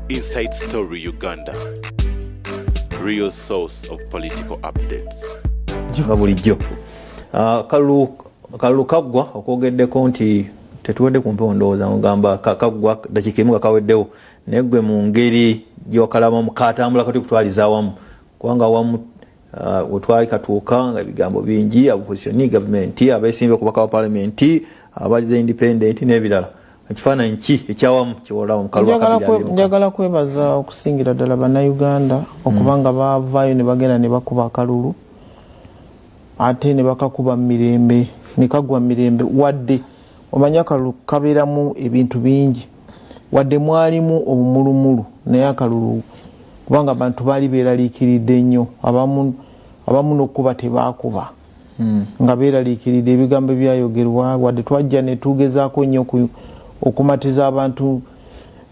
Inside Story Uganda, real source of political updates. Bulijjo kalulu kaggwa okwogeddeko nti tetuwedde ku mpewo ndowooza ngamba kaggwa dakiika emu kakaweddewo naye gwe mu ngeri gy'okalabamu katambula kati kutwaliza awamu kubanga awamu wetwali katuuka nga ebigambo bingi opposition gavumenti abeesimbe ku baka wa palamenti abazize independent n'ebirala ekifaananyi ki ekyawamu kiwolaba mu kalulu akabiri. Njagala kwebaza okusingira ddala bannayuganda okubanga baavaayo ne bagenda ne bakuba akalulu ate ne bakakuba mirembe ne kagwa mirembe wadde omanya akalulu kabeeramu ebintu bingi wadde mwalimu obumulumulu naye akalulu kubanga abantu baali beeraliikiridde nnyo abamu n'okkuba tebaakuba nga beeraliikiridde ebigambo byayogerwa wadde twajja ne tugezaako nnyo okumatiza abantu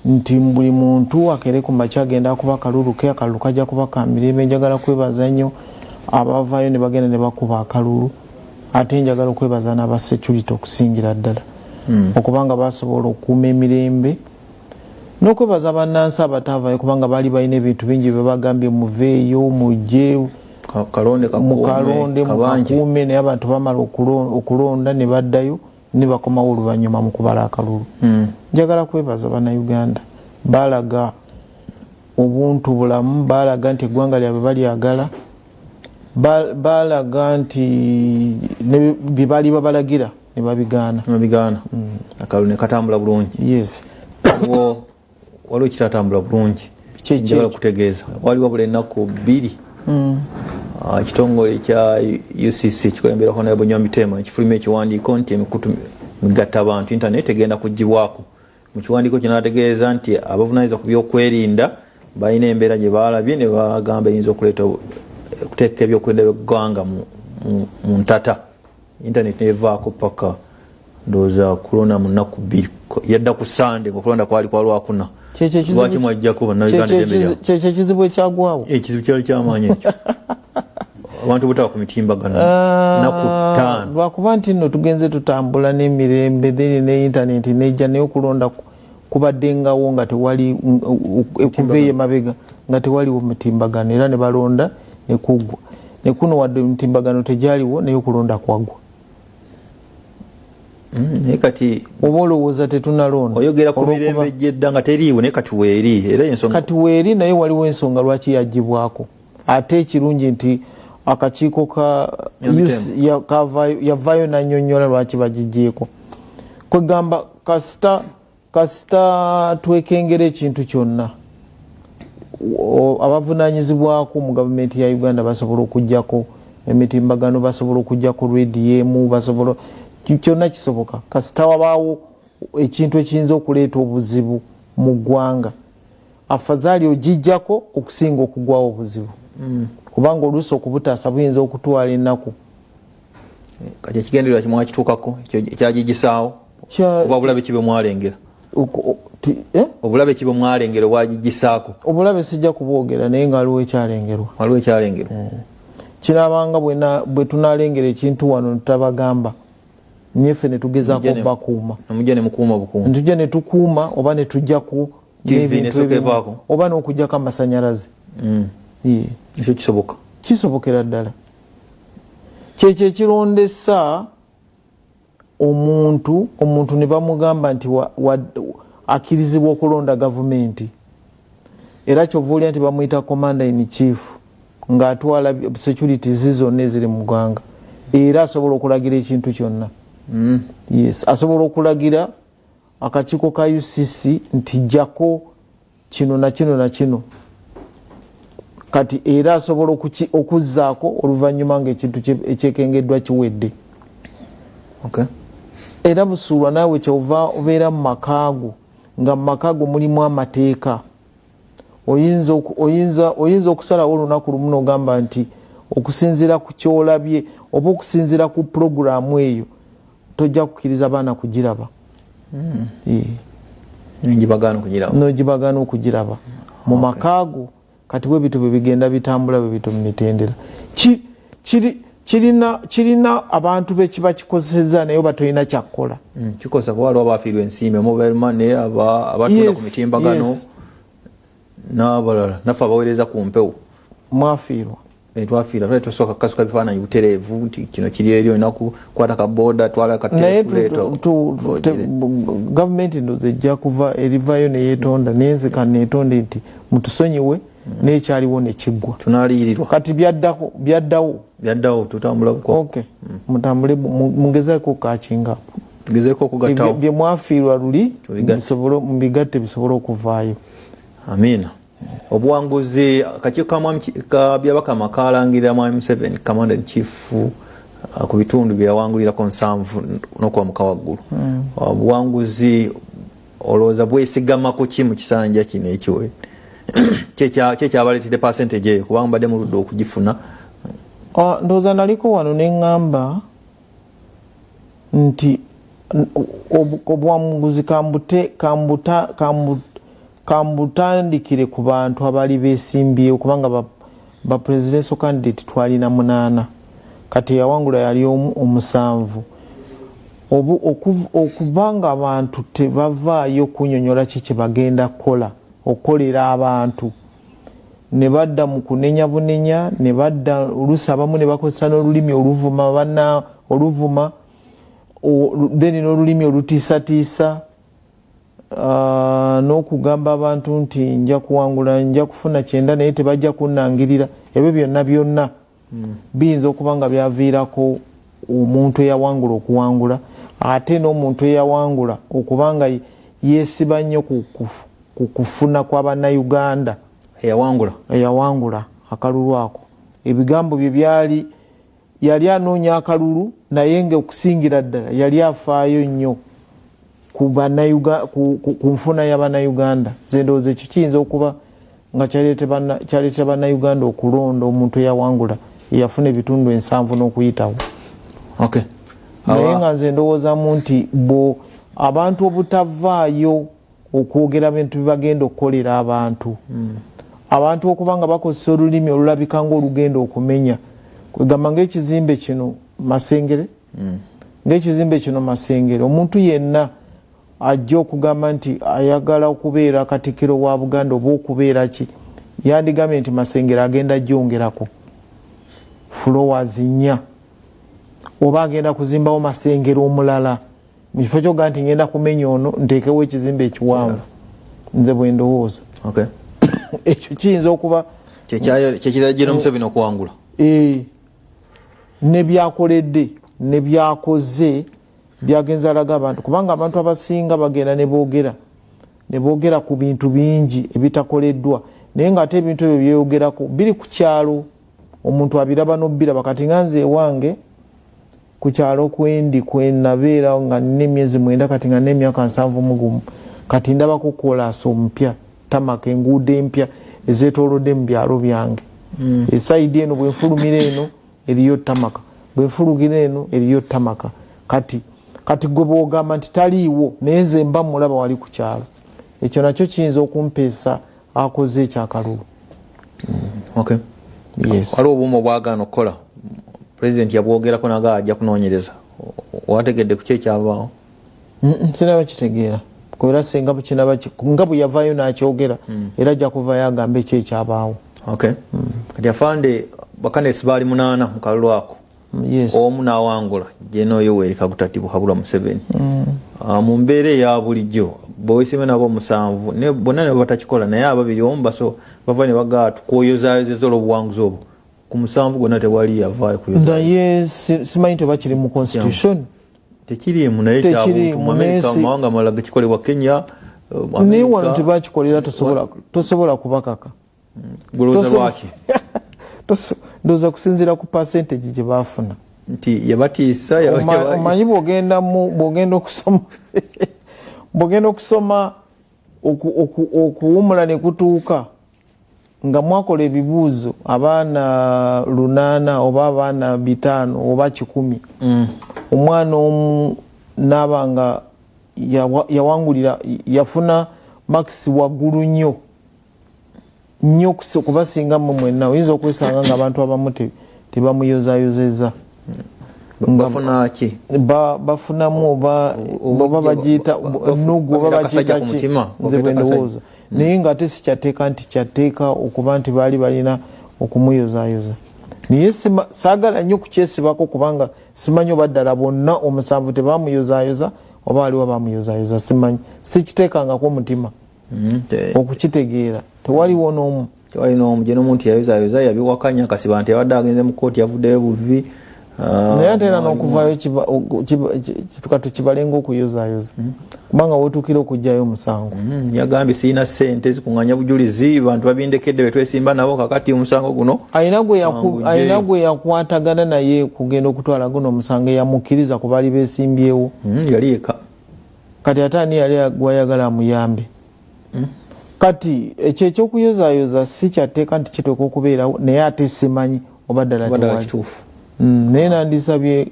nti buli muntu akere ku makya agenda kuba akalulu ke akalulu kajja kuba ka mirembe. Njagala kwebaza nnyo abavaayo ne bagenda ne bakuba akalulu ate njagala okwebaza n'aba security okusingira ddala okubanga basobola okukuuma emirembe n'okwebaza bannansi abataavaayo kubanga baali balina ebintu bingi bye bagambye muveeyo mujje mukalonde mukakuume naye abantu bamala okulonda ne baddayo ne bakomawo oluvannyuma mu kubala akalulu. Njagala kwebaza bannayuganda baalaga obuntu bulamu baalaga nti eggwanga lyabwe balyagala baalaga nti bye baali babalagira ne babigaana akalulu ne katambula bulungi. Yes. Waliwo kitatambula bulungi njagala kutegeeza waliwo buli ennaku bbiri ekitongole kya UCC kikulemberaho naye Bunywa Mitema ekifuluma ekiwandiiko nti emikutu migatta abantu internet egenda kugibwako. Mu kiwandiiko kino ategeeza nti abavunaanyizibwa ku byokwerinda balina embeera gye baalabye ne bagamba eyinza okuteeka ebyokwerinda by'eggwanga mu ntata internet nevaako paka ndowooza kulonda mu nnaku bbiri yadda ku Sande ng'okulonda kwali kwa Lwakuna. Lwaki mwajjako bannayuganda eddembe lyabwe? Kyekyo ekizibu ekyagwawo. Ekizibu kyali kyamaanyi ekyo. Abantu butaba ku mitimbagano nnaku 5. Lwakuba nti nno tugenze tutambula n'emirembe then ne internet nejja naye okulonda kubaddengawo nga tewali okuveeyo emabega nga tewaliwo mutimbagano era ne balonda ne kuggwa ne kuno wadde mutimbagano tegyaliwo naye okulonda kwaggwa. Naye kati oba olowooza tetunalonda oyogera ku mirembe gy'edda nga teriiwo naye kati weeri era ensonga kati weeri naye waliwo ensonga lwaki yagibwako ate ekirungi nti akakiiko yavaayo nannyonnyola lwaki bagiggyeko kwegamba kasita twekengera ekintu kyonna abavunaanyizibwako mu gavumenti ya Uganda basobola okuggyako emitimbagano basobola okuggyako rediyo basobola kyonna kisoboka kasita wabaawo ekintu ekiyinza okuleeta obuzibu mu ggwanga afazaali ogijjako okusinga okugwawo obuzibu kubanga oluusi okubutaasa buyinza okutwala ennaku. Kati ekigendererwa kimwakituukako ekyagigisaawo oba obulabe kibe mwalengera obulabe kibe mwalengera obwagigisaako? Obulabe sijja kubwogera naye nga waliwo ekyalengerwa. Waliwo ekyalengerwa. Kirabanga bwe tunaalengera ekintu wano tutabagamba nyeffe ne tugezaako bakuuma mujja ne mukuuma bukuuma tujja ne tukuuma oba ne tujjaku TV nesooka evaako oba n'okuggyako amasanyalaze. Ekyo kisobokera ddala kyekyo ekirondesa omuntu ne bamugamba nti akkirizibwa okulonda gavumenti era kyova olya nti bamuyita commander in chief ng'atwala securities zonna eziri mu ggwanga era asobola okulagira ekintu kyonna. Yes, asobola okulagira akakiiko ka UCC nti jjako kino na kino na kino kati era asobola okuzzaako oluvannyuma ng'ekintu ekyekengeddwa kiwedde. Era busuulwa naawe kyova obeera mu makaago nga mu makaago mulimu amateeka oyinza okusalawo olunaku lumu n'ogamba nti okusinziira ku kyolabye oba okusinziira ku pulogulaamu eyo tojja kukkiriza baana kugiraba. Nogibagaana okugiraba mu makaago kati bwe bito bwe bigenda bitambula bwe bito mu mitendera kirina abantu be kiba kikozesezza naye oba tolina kyakkola. Kikosa kuba waliwo abafiirwa ensiime mobile money abatunda ku mitimbagano n'abalala naffe abaweereza ku mpewo mwafiirwa twafiira twali tusooka kukasuka bifaananyi butereevu nti kino kiri eri olina kukwata kaboda twala naye gavumenti ndoze ejja kuva erivayo neyeetonda nenzika neetonde nti mutusonyiwe n'ekyaliwo nekiggwa tunaaliyirirwa kati byaddawo tutambula buko mutambule mugezeeko kakingapo tugezeeko okugattawo bye mwafiirwa luli mubigatte bisobole okuvaayo. Amiina. Obuwanguzi akakiiko ka byabakama kalangirira mwami Museveni commander in chief ku bitundu byawangulirako 7 n'okwamuka waggulu. Obuwanguzi olowooza bwesigama ku ki mu kisanja kino ekiwe kyekyabaletedde percentage eyo kubanga mbadde muludde okugifuna. Ndowooza naliko wano neŋŋamba nti obuwanguzi kambutandikire ku bantu abali beesimbyewo kubanga ba presidential candidate twalina 8 kati yawangula yali 7 okubanga abantu tebavaayo kunyonyola kiki bagenda kukola okukolera abantu ne badda mu kunenya bunenya ne badda oluusi abamu ne bakozesa n'olulimi oluvuma then n'olulimi olutiisatiisa n'okugamba abantu nti nja kuwangula nja kufuna 9 naye tebajja kunnangirira ebyo byonna biyinza okuba nga byaviirako omuntu eyawangula okuwangula ate n'omuntu eyawangula okuba nga yeesiba nnyo ku kufuna kw'abannayuganda eyawangula akalulu ako ebigambo bye byali yali anoonya akalulu naye nga okusingira ddala yali afaayo nnyo ku nfuna y'abannayuganda. Nze ndowooza ekyo kiyinza okuba nga kyaleeta bannayuganda okulonda omuntu eyawangula eyafuna ebitundu 7 n'okuyitawo. Naye nga nze ndowoozamu nti abantu obutavaayo okwogera bintu bibagenda okukolera abantu abantu okuba nga bakozesa olulimi olulabika ng'olugenda okumenya kwegamba ng'ekizimbe kino Masengere omuntu yenna ajja okugamba nti ayagala okubeera Katikkiro wa Buganda oba okubeera ki yandigambye nti Masengere agenda gyongerako flowers 4 oba agenda kuzimbawo Masengere omulala mu kifo kyoga nti ngenda kumenya ono nteekewo ekizimbe ekiwanvu nze bwe ndowooza ekyo kiyinza okuba kyekiragiro Museveni okuwangula ne byakoledde ne byakoze byagenza alaga abantu kubanga abantu abasinga bagenda ne boogera ku bintu bingi ebitakoleddwa naye nga ate ebintu ebyo byeyogerako biri ku kyalo omuntu abiraba n'obiraba kati nga nze ewange ku kyalo kwenabeera nga nina emyezi 9 kati nga nina emyaka 7 kati ndabako koolaasi omupya tamaka enguudo empya ezeetoolodde mu byalo byange esaidi eno bwenfulumira eno eriyo tamaka bwenfulugira eno eriyo tamaka kati gwe bwogamba nti taliiwo naye nze mba mulaba wali ku kyalo ekyo nakyo kiyinza okumpeesa akoze ekyakalulu. Waliwo obumu obwagaana okukola pulezidenti yabwogerako naga ajja kunoonyereza wategedde ku kyekyavaawo? Sinaba kitegeera kubera singa bukinaba nga bwe yavaayo n'akyogera era ajja kuvaayo agamba ekyekyabaawo. Kati afande bakanesi baali 8 mu kalulu ako omu n'awangula General Yoweri Kaguta Habura Museveni. Mu mbeera eya bulijjo bweweesibe nabo 7 bonna ne batakikola naye ababiri omu bava ne bagaa tukwoyozaayozeza olw'obuwanguzi obwo ku 7 gwonna tewali yavaayo kuyoza. Naye simanyi teba kiri mu constitution tekiriimu naye kyabuntu mu Amerika mu mawanga amalala gekikolebwa Kenya naye wano tebakikolera tosobola kubakaka. Gulowooza lwaki? Ndowooza kusinziira ku percentage gye baafuna nti yabatiisa omanyi bwogenda okusoma okuwumula ne kutuuka nga mwakola ebibuuzo abaana 800 oba abaana 5 oba 10 omwana omu naaba nga yawangulira yafuna makisi waggulu nnyo kubasinga mu mwenna oyinza okwesanga nga abantu abamu tebamuyozaayozeza bafunamu oba bagiyita nugu oba bagiyita ki nze bwe ndowooza naye nga ate sikyateeka nti kyateeka okuba nti baali balina okumuyozayoza. Naye saagala nnyo kukyesibako kubanga simanyi oba ddala bonna omusanvu tebamuyozayoza oba waliwo bamuyozayoza, simanyi, sikiteekangako mutima okukitegeera. Tewaliwo n'omu je n'omuntu yayozayoza yabiwakanya kasiba nti abadde agenze mu kkooti yavuddeyo buvi. Naye ate era n'okuvaayo tukibalenga okuyozayoza kubanga wotuukira okugjayo omusango. Yagambye sirina ssente zikuŋŋanya bujulizi, bantu babindekedde betwesimba nabo kakati omusango guno alina gwe yakwatagana naye kugenda okutwala guno omusango eyamukkiriza ku baali beesimbyewo. Yali eka kati ate ani yali gwayagala amuyambe. Kati ekyo ekyokuyozayoza si kyateeka nti kiteeka okubeerawo, naye ate simanyi oba ddala kituufu. Naye nandisabye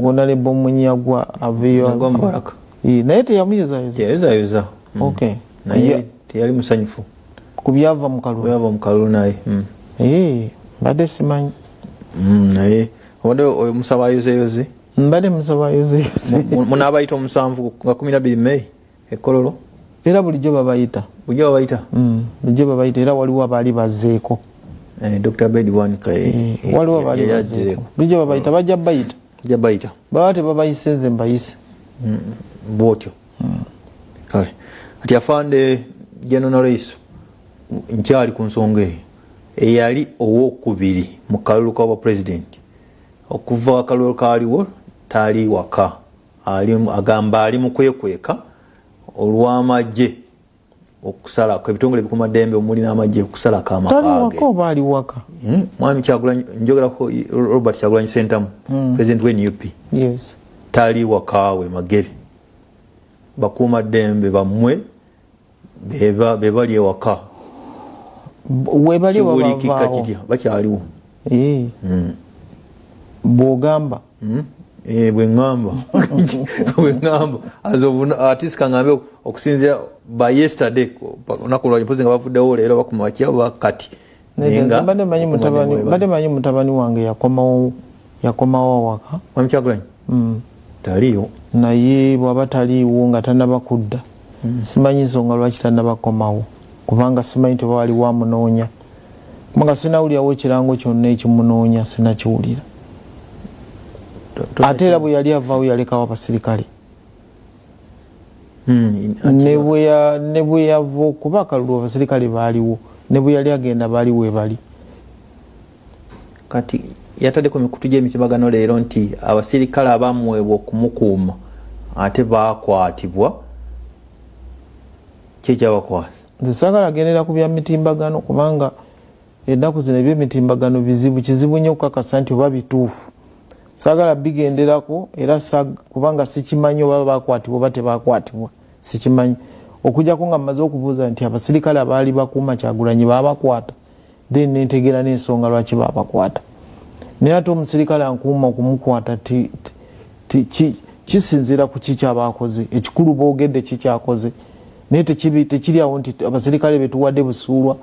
Honorable Munyagwa aveyo naye teyamuyozayoza. Okay. Naye teyali musanyufu ku byava mu kalulu naye. Mbadde simanyi. Naye obadde oyo musaba ayozeyoze. Mbadde musaba ayozeyoze. Munaabayita omusanvu nga 12 Mei Kololo. Era bulijjo babayita. Bulijjo babayita era waliwo abaali bazzeeko. Dr. Bedi Wanika waliwo abaali bazzeeko. Bulijjo babayita bajja bayita. Baba tebabayise nze mbayise. Bwotyo. Kale. Ati afande General Raiso nkyali ku nsonga eyo eyali owokubiri mu kalulu ka president okuva akalulu kaaliwo taali waka agamba ali mu kwekweka olw'amagye okusalako ebitongole bikumaddembe omuli n'amagye okusalako amakaage. Baali waka. Mwami Kyagulanyi njogerako Robert Kyagulanyi Sentamu president w'NUP. Yes. Taali wakaawe Magere bakumaddembe bammwe bebali ewaka webali kibulikika kitya bakyaliwo. Bw'ogamba bwengamba atisika ngambe okusinzira by yesterday nakulwa mpozi nga bavuddewo leero bakumakya bakati mbadde manyi mutabani wange yakomawo waka. Mwami Kyagulanyi taliyo naye bw'aba taliiwo nga tannabakudda simanyi nsonga lwaki tannabakomawo kubanga simanyi tebaali wamunoonya kubanga sinawulirawo ekirango kyonna ekimunoonya sinakiwulira. Ate era bwe yali avaawo yalekawo abasirikale ne bwe yava okuba akalulu abasirikale baaliwo, ne bwe yali agenda baaliwo ebali. Kati yataddeko mikutu gy'emitibagano leero nti abasirikale abamuweebwa okumukuuma ate baakwatibwa. Kyekyabakwasa nze saagala agendera ku bya mitimbagano kubanga ennaku zino ebyemitimbagano kizibu nnyo okukakasa nti oba bituufu. Saagala bigenderako era kubanga sikimanyi oba bakwatibwa oba tebakwatibwa, sikimanyi. Okujjako nga mmaze okubuuza nti abasirikale abaali bakuuma Kyagulanyi baabakwata, then nentegeera n'ensonga lwaki baabakwata. Naye ate omusirikale ankuuma okumukwata kisinziira ku kikyabaakoze, ekikulu boogedde kikyakoze. Naye tekiri awo nti abasirikale betuwadde busuulwa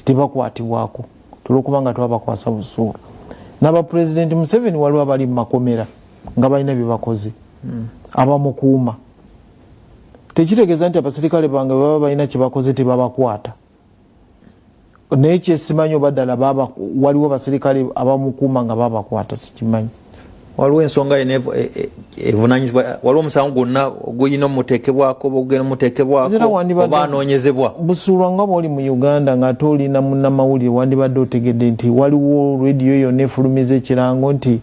tebakwatibwako tulwokubanga twabakwasa busuulwa. N'abapresident Museveni waliwo abali mu makomera nga balina bye bakoze abamukuuma. Tekitegeeza nti abasirikale bange baba balina kye bakoze tebabakwata. Naye kyesimanyi oba ddala waliwo abasirikale abamukuuma nga babakwata, sikimanyi. Waliwo ensonga evunanyizibwa, waliwo omusango gwonna ogulina omuteekebwako ogugenda omuteekebwako oba anoonyezebwa. Busuulwa nga bw'oli mu Uganda ng'ate olina munnamawulire wandibadde otegedde nti waliwo rediyo yonna efulumiza ekirango nti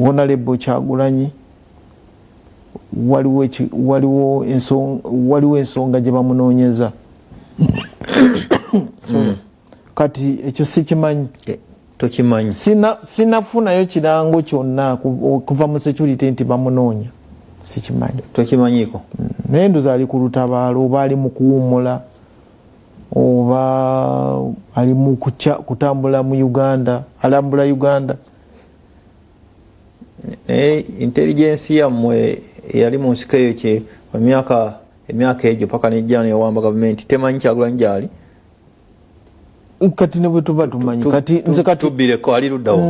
Honorable Kyagulanyi waliwo ensonga gye bamunoonyeza. Kati ekyo sikimanyi. Tokimanyi. Sinafunayo kirango kyonna okuva mu security nti bamunoonya, sikimanyi. Tokimanyiiko. Naye ndoza ali ku lutabaalo oba ali mu kuwummula oba ali mu kutambula mu Uganda, alambula Uganda. Intelligence yammwe yali mu nsiko eyo kye emyaka egyo paka nejjana yawamba gavumenti temanyi Kyagulanyi gyali. kati ne bwe tuba tumanyi kati nze kati tubireko ali luddawo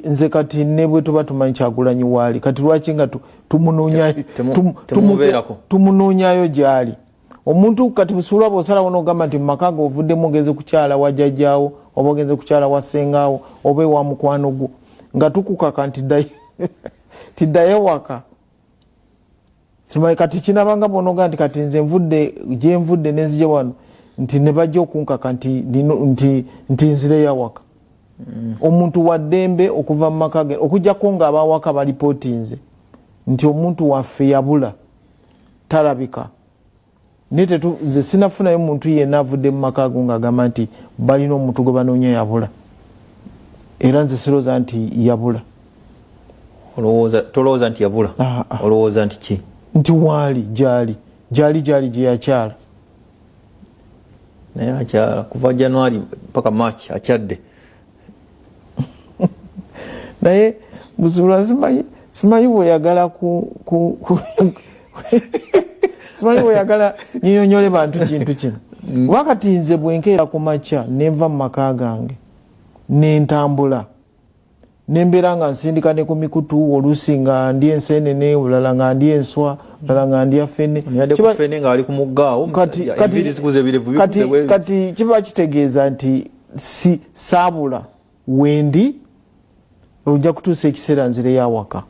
nze kati ne bwe tuba tumanyi Kyagulanyi waali kati lwaki nga tumunoonyayo gyali omuntu kati busuula bw'osalawo n'ogamba nti mu maka ge ovuddemu ogenze kukyala wa jjajjaawo oba ogenze kukyala wa ssengaawo oba ewa mukwano gwo nga tukukaka nti tiddayo waka simanyi kati kinabanga bw'onooga nti kati nze gye nvudde nenzija wano nti ne bajja okunkaka nti nzireyo awaka omuntu wa ddembe okuva mu maka ge okuggyako ng'abawaka balipootinze nti omuntu waffe yabula talabika naye nze sinafunayo muntu yenna avudde mu maka ago ng'agamba nti balina omuntu gwe banoonya yabula era nze sirowooza nti yabula tolowooza nti yabula olowooza nti ki nti waali gyali gye yakyala naye akyala kuva January mpaka March akyadde naye Busuula simanyi bweyagala simanyi bweyagala nyinyonyole bantu kintu kino wakati nze bwenkeera ku makya nenva mu maka gange nentambula nembeera nga nsindika ne ku mikutu oluusi nga ndi enseenene olala nga ndi enswa olala nga ndi afene kati kiba kitegeeza nti saabula wendi ojja kutuusa ekiseera nzireyo awaka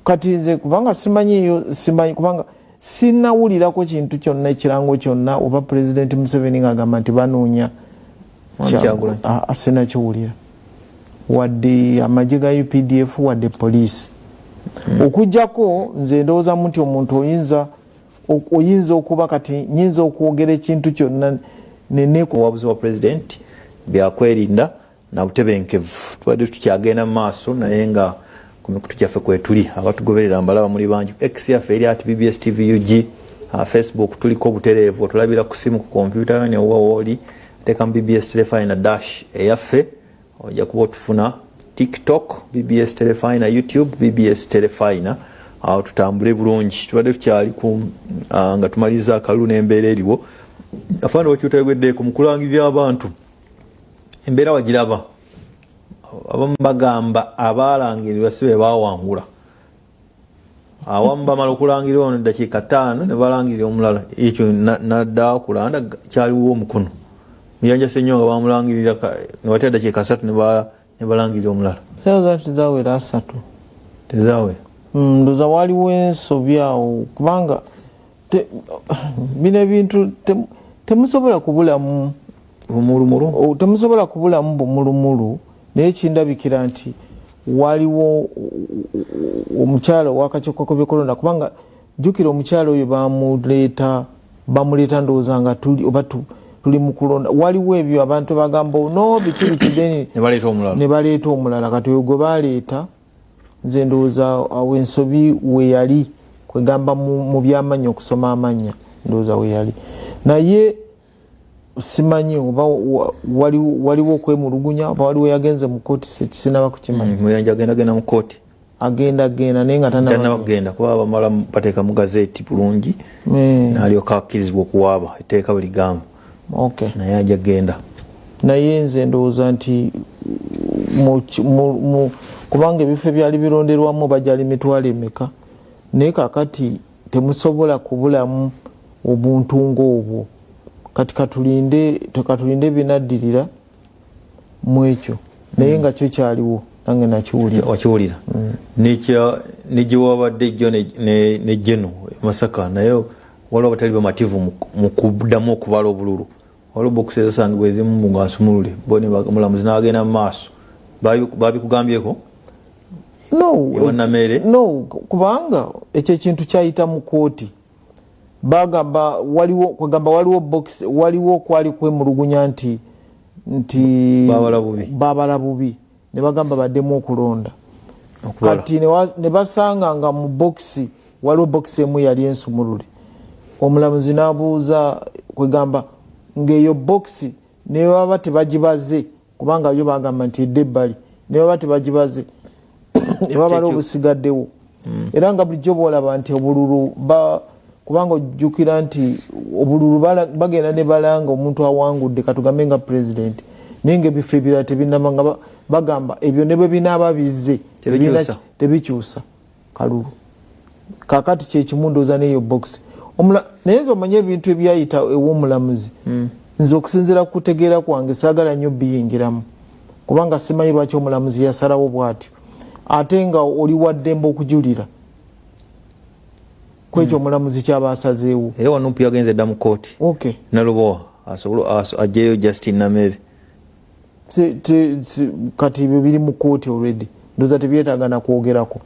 kati nze kubanga simanyi kubanga sinawulirako kintu kyonna ekirango kyonna oba Pulezidenti Museveni ng'agamba nti banoonya sinakiwulira wadde amagye ga UPDF wadde poliisi okujjako nze ndowoozamu nti omuntu oyinza okuba kati nyinza okwogera ekintu kyonna obuwabuzi wa pulezidenti byakwerinda na butebenkevu tubadde tukyagenda mu maaso naye nga ku mikutu kyaffe kwetuli abatugoberera mbalaba muli bangi X yaffe eri ati BBS TV UG Facebook tuliko obutereevu otulabira ku simu ku kompyuta ne wooli teeka mu BBS Telefina dash eyaffe ojja kuba otufuna TikTok BBS Telefina, YouTube BBS Telefina. Awo tutambule bulungi tubadde tukyali nga tumaliza akalulu n'embeera eriwo afaana wakyotayogedde ku mukulangirira abantu embeera wagiraba abamu bagamba abalangirirwa si be baawangula awamu bamala okulangirira ono eddakiika 5 ne balangirira omulala ekyo nadda kulanda kyaliwo omukono muyanjase nnyo nga bamulangirira ne watera eddakiika 3 ne balangirira omulala tezawera 3 tezawera ndoza waliwo ensobi awo kubanga bino ebintu temusobola kubulamu bumulumulu temusobola kubulamu bumulumulu naye kindabikira nti waliwo omukyala ow'akakiiko k'eby'ekolonda kubanga jjukira omukyala oyo bamuleeta ndowooza nga tuli mu kulonda waliwo ebyo abantu bagamba no biki bikideni ne baleeta omulala kati oyo gwe baleeta nze ndowooza awo ensobi weyali kwegamba mu by'amanya okusoma amanya ndowooza weyali naye simanyi oba waliwo okwemulugunya oba waliwo yagenze mu kooti sinaba kukimanyi muyanja agenda mu kooti agenda naye nga tanabagenda kuba bamala bateeka mu gazeeti bulungi n'alyoka akkirizibwa okuwaaba etteeka bwe ligamba naye ajja genda naye nze ndowooza nti kubanga ebifo ebyali bironderwamu bajali mitwalo emeka naye kakati temusobola kubulamu obuntu ng'obwo kati katulinde binaddirira mu ekyo naye nga kyo kyaliwo nange nakiwulira negye wabadde jjo ne Jeno Masaka naye waliwo abatali bamativu mu kuddamu okubala obululu waliwo bokisi ezisangibwa ezimu nga nsumulule mulamuzi n'agenda mu maaso babikugambyeko no kubanga ekyo ekintu kyayita mu kooti bagamba waliwo box waliwo kwali kwemulugunya nti babala bubi ne bagamba baddemu okulonda kati ne basanga nga mu boxi waliwo boxi emu yali ensumulule omulamuzi n'abuuza kwegamba ng'eyo boxi ne baba tebagibaze kubanga yo bagamba nti edde ebbali ne baba tebagibaze ne babala obusigaddewo era nga bulijjo bwolaba nti obululu kubanga ojjukira nti obululu bagenda ne balanga omuntu awangudde katugambe nga president naye ng'ebifo ebirala tebinama nga bagamba ebyo ne bwe binaaba bizze tebikyusa kalulu kakati kyekimu ndowooza n'eyo box naye nze omanye ebintu ebyayita ew'omulamuzi nze okusinziira ku kutegeera kwange saagala nnyo biyingiramu kubanga simanyi lwaki omulamuzi yasalawo bw'atyo ate nga oli waddembe okujulira kwekyo omulamuzi kyaba asazeewo era wanupu yagenze dda mu kooti nalubowa ajjeyo Justin Namere kati ebyo biri mu kooti already ndowooza tebyetaaga na kwogerako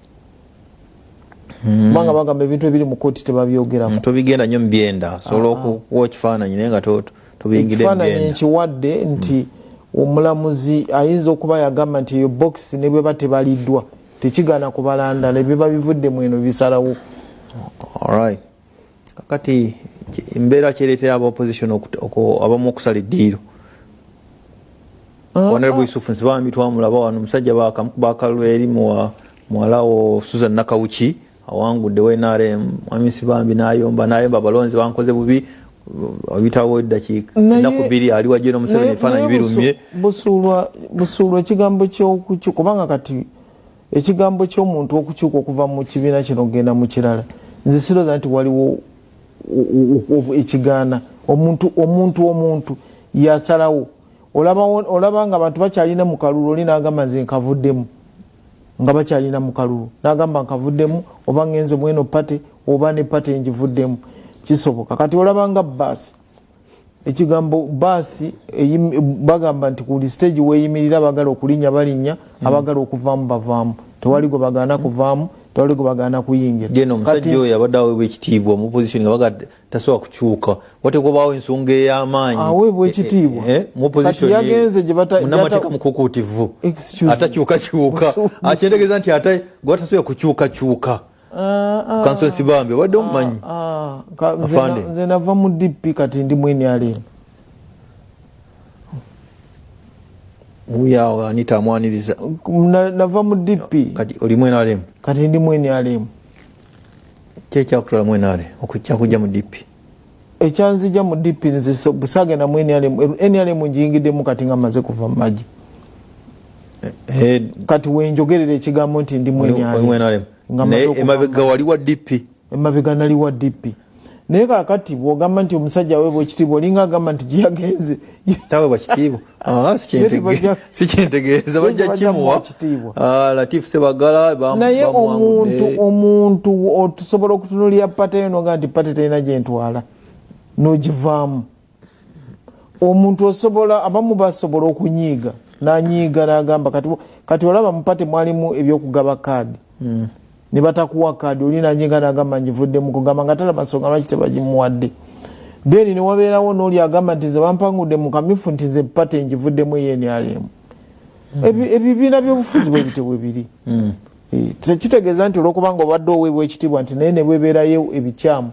kubanga bagamba ebintu ebiri mu kooti tebabyogerako tobigenda nnyo mubyenda sobola okuwa ekifaananyi naye nga tobiyingire ekifaananyi nkiwadde nti omulamuzi ayinza okuba yagamba nti eyo bokisi ne bweba tebaliddwa tekigaana kubalandala ebiba bivudde mu eno bisalawo. Alright. Kakati embeera kyereetera aba opposition abamu okusala eddiiro. Honorable Yusuf Nsibambi twamulaba wano omusajja bakamukuba akalulu eri muwalawo Susan Nakawuki awangudde NRM Mwami Nsibambi n'ayomba abalonzi bankoze bubi obitawo eddakiika ennaku bbiri ali wajje n'Omuseveni ebifaananyi birumye. Busuulwa ekigambo ky'okukyuka kubanga kati ekigambo ky'omuntu okukyuka okuva mu kibiina kino ogenda mu kirala nze sirowooza nti waliwo ekigaana omuntu yasalawo olaba nga abantu bakyalina mu kalulu oli n'agamba nze nkavuddemu nga bakyalina mu kalulu n'agamba nkavuddemu oba ngenze mweno pate oba ne pate ngivuddemu kisoboka kati olaba nga baasi ekigambo baasi bagamba nti ku stage weeyimirira abagala okulinnya balinnya abagala okuvaamu bavaamu tewali gwe bagaana kuvaamu tewali gwe bagaana kuyingira jeno omusajja oyo yabadde aweebwa ekitiibwa mu position nga baga tasobola kukyuka watekobaawo ensonga ey'amaanyi aweebwa ekitiibwa kati yagenze gye munamateeka mukukuutivu atakyukakyuka akyentegeeza nti ate gwe tasobola kukyukakyuka Kanso Nsibambi wadde omumanyi afande nze nava mu DP kati ndi mu NRM uya Anita amwaniriza nava mu DP kati oli mu NRM kati ndi mu NRM kyekyakutola mu NRM okujja mu DP ekyanzija mu DP nze busagenda mu NRM njiyingiddemu kati nga maze kuva mu magi kati wenjogerera ekigambo nti ndi mu NRM emabega wali wa DP emabega nali wa DP naye kakati bwogamba nti omusajja aweebwa ekitiibwa olinga agamba nti gyeyagenze taweebwa kitiibwa sikyentegeeza bajja kimuwa Latif Sebagala naye omuntu tusobola okutunulira pate eno nga nti pate terina gyentwala n'ogivaamu omuntu osobola abamu basobola okunyiiga nanyiiga n'agamba kati olaba mu pate mwalimu ebyokugaba kaadi ne batakuwa kaadi oli nanyiiga n'agamba ngivuddemu kugamba nga talaba nsonga lwaki tebagimuwadde then ne wabeerawo n'oli agamba nti ze bampangudde mu kamifu nti ze pate ngivuddemu NRM ebibiina by'obufuzi bwe bitebwe biri tekitegeeza nti olwokubanga obadde oweebwa ekitiibwa nti naye ne bwebeerayo ebikyamu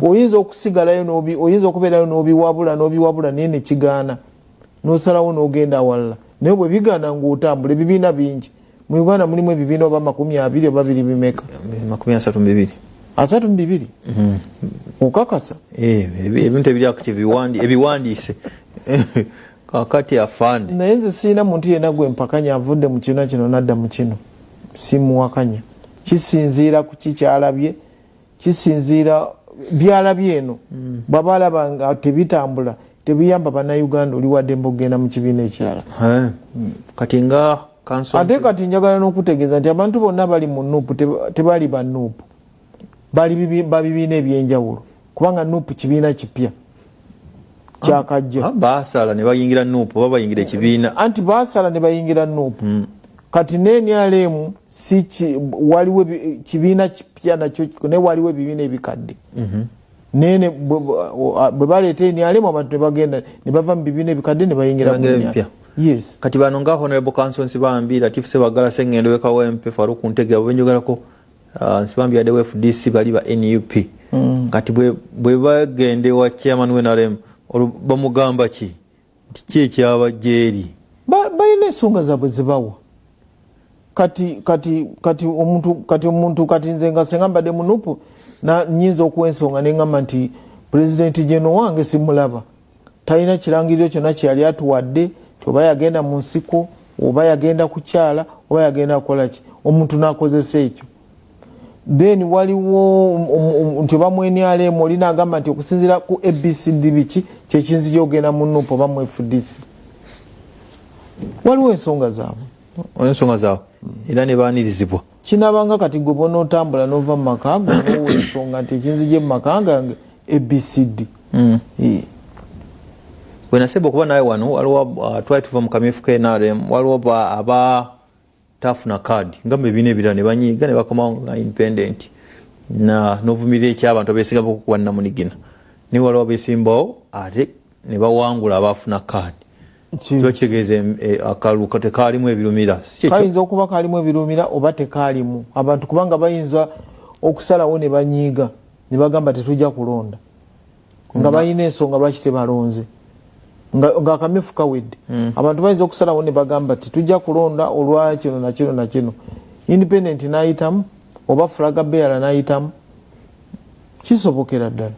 oyinza okusigalayo oyinza okubeerayo n'obiwabula naye nekigaana n'osalawo n'ogenda awalala naye bwe bigaana ng'otambula ebibiina bingi mu Uganda mulimu ebibiina oba 20 oba biri bimeka 32 okakasa ebintu ebiwandiise kakati afande naye nze siina muntu yenna gwe mpakanya avudde mu kibiina kino nadda mu kino simuwakanya kisinziira ku kikyalabye kisinziira byalabye eno bwaba alaba nga tebitambula tebiyamba bannayuganda oli wadde mbogenda mu kibiina ekirala kati nga ate kati njagala n'okutegeeza nti abantu bonna bali mu nuupu tebali ba nuupu bali babibiina ebyenjawulo kubanga nuupu kibiina kipya kyakajja baasala ne bayingira nuupu oba bayingira ekibiina anti baasala ne bayingira nuupu kati NRM waliwo kibiina kipya nakyo ne waliwo ebibiina ebikadde nene bwe baleeta NRM abantu ne bagenda ne bava mu bibiina ebikadde ne bayingira mu yes kati bano nga Honorable Kanso Nsibambi Latif Sebagala Sengendo Wekawempe Faruku Ntege abenjogerako Nsibambi yadde FDC bali ba NUP kati bwe bagende wa chairman w'NRM bamugamba ki nti ki ekyabajjeeri bayina ensonga zaabwe zibawa kati omuntu nze nga senga mbadde munupu na nyinza okuwensonga nengamba nti President Jeno wange simulaba talina kirangiriro kyonna kyeyali atuwadde oba yagenda mu nsiko oba yagenda kukyala oba yagenda kukolaki omuntu nakozesa ekyo. Then waliwo nti bamwenyaLM olina agamba nti okusinzira ku ABCD biki kyekinzija ogenda mu NUP oba mu FDC. Waliwo ensonga zaabwe. Ensonga zaabwe era ne baanirizibwa. Kinabanga kati gwe bona otambula n'ova mu maka go n'owa ensonga nti ekinzija mu maka gange ABCD. Bwenaseba okuba naye wano waliwo twali tuva mu kamyufu k'NRM waliwo aba tafuna card ngamba ebiina ebirala ne banyiiga ne bakomawo nga independent na novumirira eky'abantu abeesigama okukuba Namunigina ne waliwo abeesimbawo ate ne bawangula abafuna card. Kiba kitegeeza akalulu tekaalimu ebirumira. Kayinza okuba kaalimu ebirumira oba tekaalimu abantu kubanga bayinza okusalawo ne banyiiga ne bagamba tetujja kulonda nga balina ensonga lwaki tebalonze nga akamyufu kawedde. Abantu bayinza okusalawo ne bagamba tetujja kulonda olwa kino na kino na kino. Independent n'ayitamu oba flaga bearer n'ayitamu kisobokera ddala.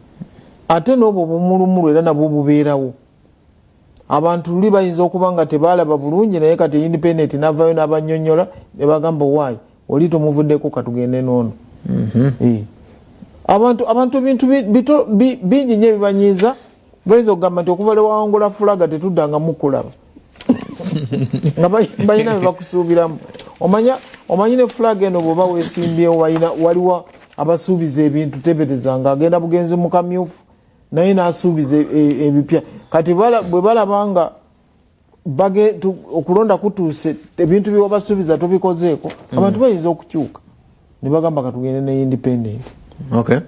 Ate n'obwo bumulumulu era nabwo bubeerawo. Abantu luli bayinza okuba nga tebaalaba bulungi naye kati independent n'avaayo n'abanyonnyola ne bagamba waayi oli tomuvuddeko katugende n'ono. Abantu ebintu bingi nnyo ebibanyiiza bayinza okugamba nti okuva lewawangula fulaga tetuddanga mukulaba nga balina bebakusuubiramu. Omanyi ne fulaga eno bw'oba weesimbyewo waliwo abasuubiza ebintu teberezanga agenda bugenzi mu kamyufu naye n'asuubiza ebipya kati bwe balaba nga okulonda kutuuse ebintu byewabasuubiza tobikozeeko abantu bayinza okukyuka ne bagamba katugende ne independent. Okay.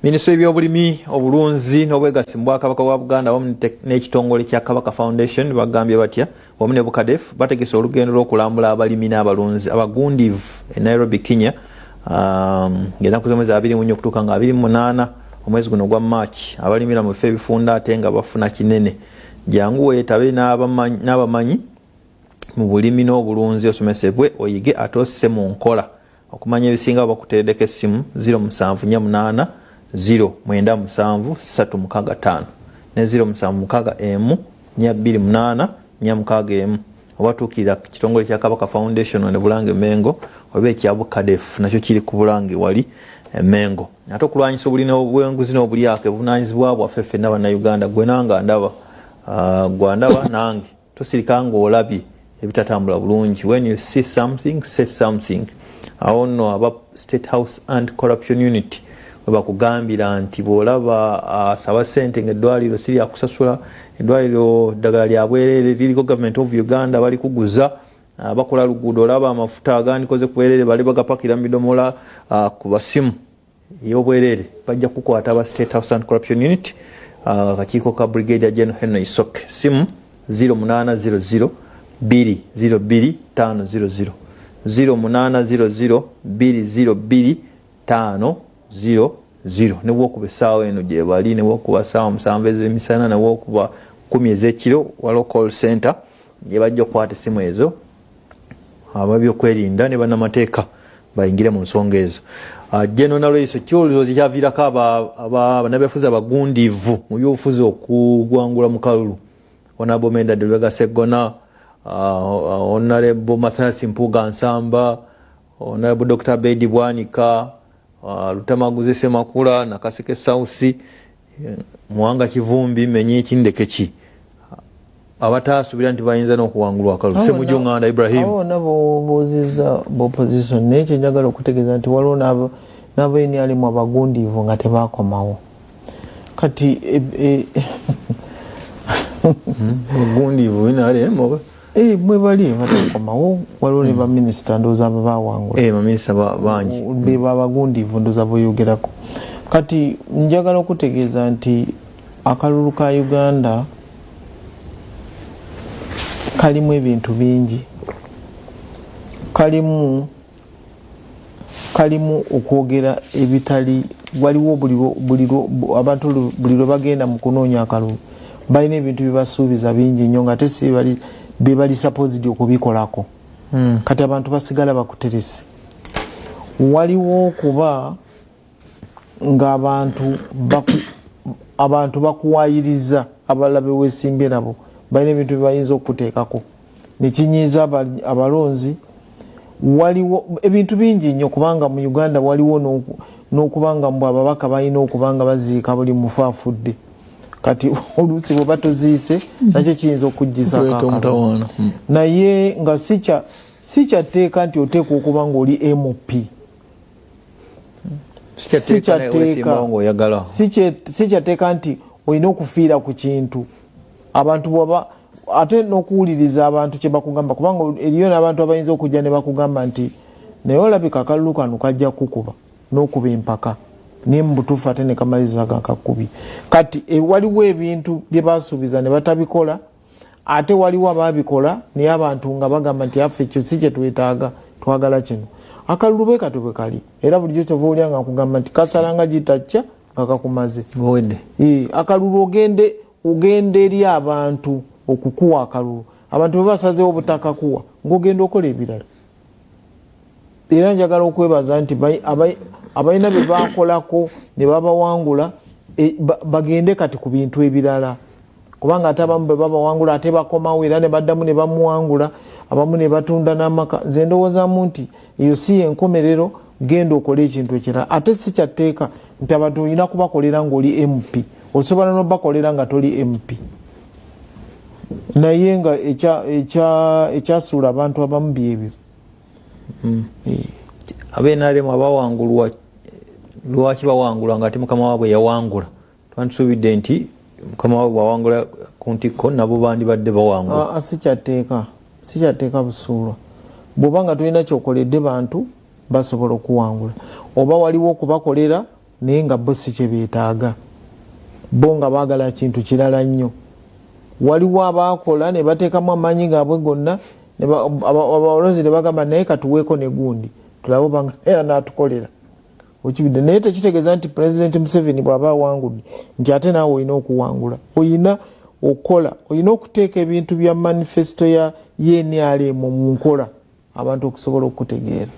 Minisitule y'ebyobulimi obulunzi n'obwegassi mu Bwakabaka bwa Buganda wamu n'ekitongole kya Kabaka Foundation bagambye batya wamu ne Bukadefu bategese olugendo lw'okulambula abalimi n'abalunzi abagundiivu e Nairobi, Kenya ng'ennaku z'omwezi 24 okutuuka nga 28 omwezi guno gwa March. Abalimira mu bifo ebifunda ate nga bafuna kinene. Jangu weetabe n'abamanyi mu bulimi n'obulunzi osomesebwe oyige ate osse mu nkola okumanya ebisinga bakuteredeko essimu 0748 0977365 ne 0761 428 461 obatuukirira kitongole kya Kabaka Foundation ne Bulange Mengo oba ekya Bukadefu nakyo kiri ku Bulange wali Mengo. Ate okulwanyisa obulina obwenguzi n'obulyake buvunaanyizibwa bwaffe ffenna bannayuganda gwe nanga ndaba gwandaba nange tosirika ng'olabye ebitatambula bulungi. When you see something, say something. Awo nno aba State House Anti-Corruption Unit webakugambira nti bw'olaba asaba ssente ng'eddwaliro si lya kusasula eddwaliro ddagala lya bwereere liriko Government of Uganda bali kuguza bakola luguudo olaba amafuta agandikoze ku bwereere bali bagapakira mu bidomola ku basimu ey'obwereere bajja kukwata aba State House Anti-Corruption Unit akakiiko ka Brigadier General Henry Isoke simu 0800 202 500 0800 202 500 ne bwokuba essaawa eno gye bali ne bwokuba ssaawa 7 ez'emisana ne bwokuba 10 ez'ekiro waliwo call center gye bajja okukwata essimu ezo ababyokwerinda ne bannamateeka bayingire mu nsonga ezo. Jeno nalweiso kiwulizo kyaviirako abannabyafuzi abagundiivu mu byobufuzi okugwangula mu kalulu. Honorable Menda Delwega Segona, Honorable Mathias Mpuga Nsamba, Honorable Dr. Bedi Bwanika, Lutamaguzi Semakula, Nakaseke Sausi, Mwanga Kivumbi, Menye Kindekeki. Abataasubira nti bayinza n'okuwangulwa akalulu. Ssemujjo Nganda Ibrahim. Awo nabo boziza opposition n'ekyo njagala okutegeeza nti waliwo n'abaini alimu abagundiivu nga tebaakomawo. Kati ogundiivu inaalemo mwe bali batakomawo waliwo ne baminisita ndowooza baawangula. Baminisita bangi be babagundiivu ndowooza boyogerako. Kati njagala okutegeeza nti akalulu ka Uganda kalimu ebintu bingi. Kalimu okwogera ebitali waliwo abantu buli lwe bagenda mu kunoonya akalulu balina ebintu bibasuubiza bingi nnyo nga ate si bali supposed okubikolako. Kati abantu basigala bakuterese. Waliwo okuba nga abantu bakuwayiriza abalala bewesimbye nabo balina ebintu byebayinza okuteekako nekinyiiza abalonzi. Waliwo ebintu bingi nnyo kubanga mu Uganda waliwo n'okubanga mbu ababaka balina okubanga baziika buli mufu afudde. Kati oluusi bwe batoziise nakyo kiyinza okujjisa kakalo. Naye nga si kyatteeka nti oteekwa okuba nga oli MP. Si kyateeka nti olina okufiira ku kintu abantu bwaba ate n'okuwuliriza abantu kye bakugamba kubanga eriyo n'abantu abayinza okujja ne bakugamba nti naye olabika akalulu kano kajja kukuba n'okuba empaka naye mu butuufu ate ne kamaliriza kakakubye. Kati waliwo ebintu bye basuubiza ne batabikola ate waliwo abaabikola naye abantu nga bagamba nti affe ekyo si kye twetaaga twagala kino. Akalulu bwe kati bwe kali era bulijjo kyova olya nga nkugamba nti kasalanga gitacca nga kakumaze. Akalulu ogende eri abantu okukuwa akalulu abantu bwe basazeewo obutakakuwa ng'ogenda okola ebirala. Era njagala okwebaza nti abalina bye bakolako ne babawangula bagende kati ku bintu ebirala kubanga ate abamu bwe babawangula ate bakomawo era ne baddamu ne bamuwangula abamu ne batunda n'amaka. Nze ndowoozaamu nti eyo si yenkomerero, genda okole ekintu ekirala. Ate si kyatteeka nti abantu olina kubakolera ng'oli MP, osobola n'obakolera nga toli MP. Naye nga ekyasuula abantu abamu byebyo. Ab'NRM abawangulwa lwaki bawangulwa nga ate mukama waabwe yawangula? Twandisuubidde nti mukama waabwe bawangula ku ntikko nabo bandibadde bawangula. Si kyatteeka busuulwa. Bw'oba nga tulina kyokoledde bantu basobola okuwangula oba waliwo okubakolera naye nga bo si kye beetaaga, bo nga baagala kintu kirala nnyo. Waliwo abaakola ne bateekamu amaanyi gaabwe gonna abalozi ne bagamba naye katuweeko ne gundi tulabe obanga era n'atukolera okibidde. Naye tekitegeeza nti Pulezidenti Museveni bw'aba awangudde nti ate naawe olina okuwangula. Olina okukola, olina okuteeka ebintu bya manifesto ya NRM mu nkola abantu okusobola okutegeera.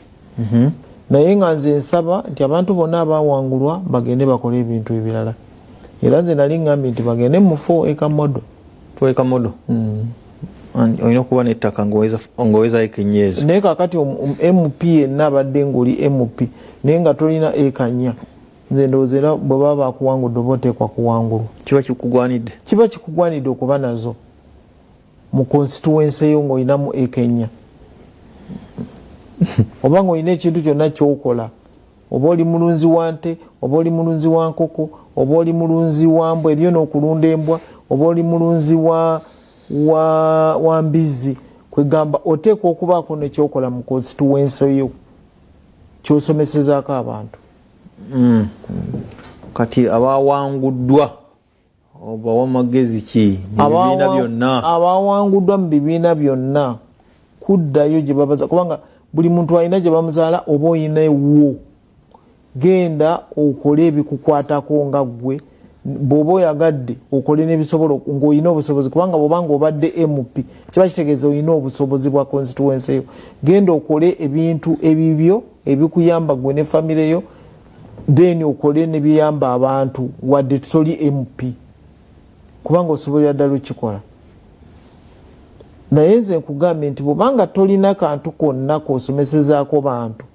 Naye nga nze nsaba nti abantu bonna abawangulwa bagende bakole ebintu ebirala. Era nze nali ngambye nti bagende mu 4 acre model. Olina okuba n'ettaka ng'oweza eka ennyezo. Naye kakati MP yenna abadde ng'oli MP naye nga tolina eka 4, nze ndowooza era bwe baba bakuwangudde oba oteekwa kuwangulwa. Kiba kikugwanidde? Kiba kikugwanidde okuba nazo mu constituency eyo ng'olinamu eka 4. Oba ng'olina ekintu kyonna ky'okola, oba oli mulunzi wa nte, oba oli mulunzi wa nkoko, oba oli mulunzi wa mbwa eriyo n'okulunda embwa, oba oli mulunzi wa mbizzi, kwegamba oteekwa okubaako nekyokola mu constituency yo kyosomesezaako abantu. Kati abawanguddwa obawa magezi ki mu bibiina byonna? Abawanguddwa mu bibiina byonna kuddayo gye babaza kubanga buli muntu alina gye bamuzaala oba olina ewuwo. Genda okole ebikukwatako nga ggwe bw'oba oyagadde okole n'ebisobola ng'olina obusobozi kubanga bw'obanga obadde MP kiba kitegeeza olina obusobozi bwa constituency yo. Genda okole ebintu ebibyo ebikuyamba ggwe ne famire yo, then okole nebiyamba abantu wadde toli MP kubanga osobolera ddala okikola. Naye nze nkugambye nti bw'obanga tolina kantu konna k'osomesezaako bantu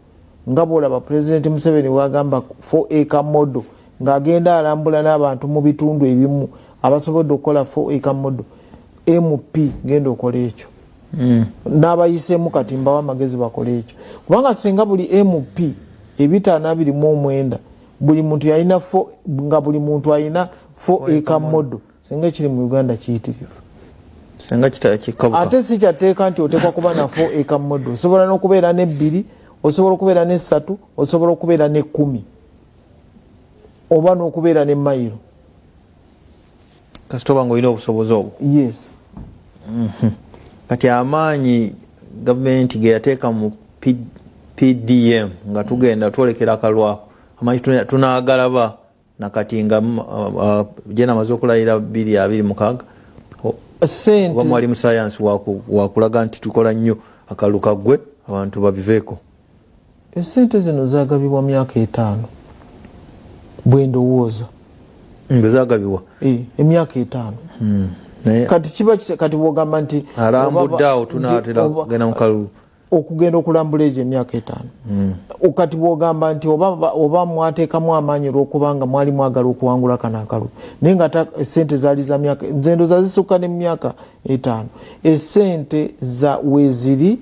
nga bw'olaba Pulezidenti Museveni bw'agamba 4 acre model ng'agenda alambula n'abantu mu bitundu ebimu abasobodde okukola 4 acre model, MP genda okola ekyo. N'abayiseemu kati mbawa amagezi bakole ekyo kubanga singa buli MP 529 buli muntu yalina nga buli muntu alina 4 acre model singa ekiri mu Uganda kiyitirivu. Ate si kyateeka nti oteekwa kuba na 4 acre model. Osobola n'okubeera ne 2, osobola okubeera ne 3, osobola okubeera ne 10 oba n'okubeera ne mayiro kasita oba ng'olina obusobozi obwo. Yes. Kati amaanyi gavumenti ge yateeka mu PDM nga tugenda twolekera akalwako amaanyi tunaagalaba nakati nga jena amaze okulayira 2026 oba mwali mu sayansi wakulaga nti tukola nnyo akalulu kaggwe abantu babiveeko. Esente zino zaagabibwa myaka 5 bwendowooza ngezagabiwa emyaka 5 kati kiba kati bwogamba nti alambuddeawo tunatera kugenda mu kalulu okugenda okulambula egyo emyaka 5 kati bwogamba nti oba mwateekamu amaanyi olwokubanga mwali mwagala okuwangula kano akalulu naye nga esente zaali za myaka nzendo zazisukka ne mu myaka 5 esente weziri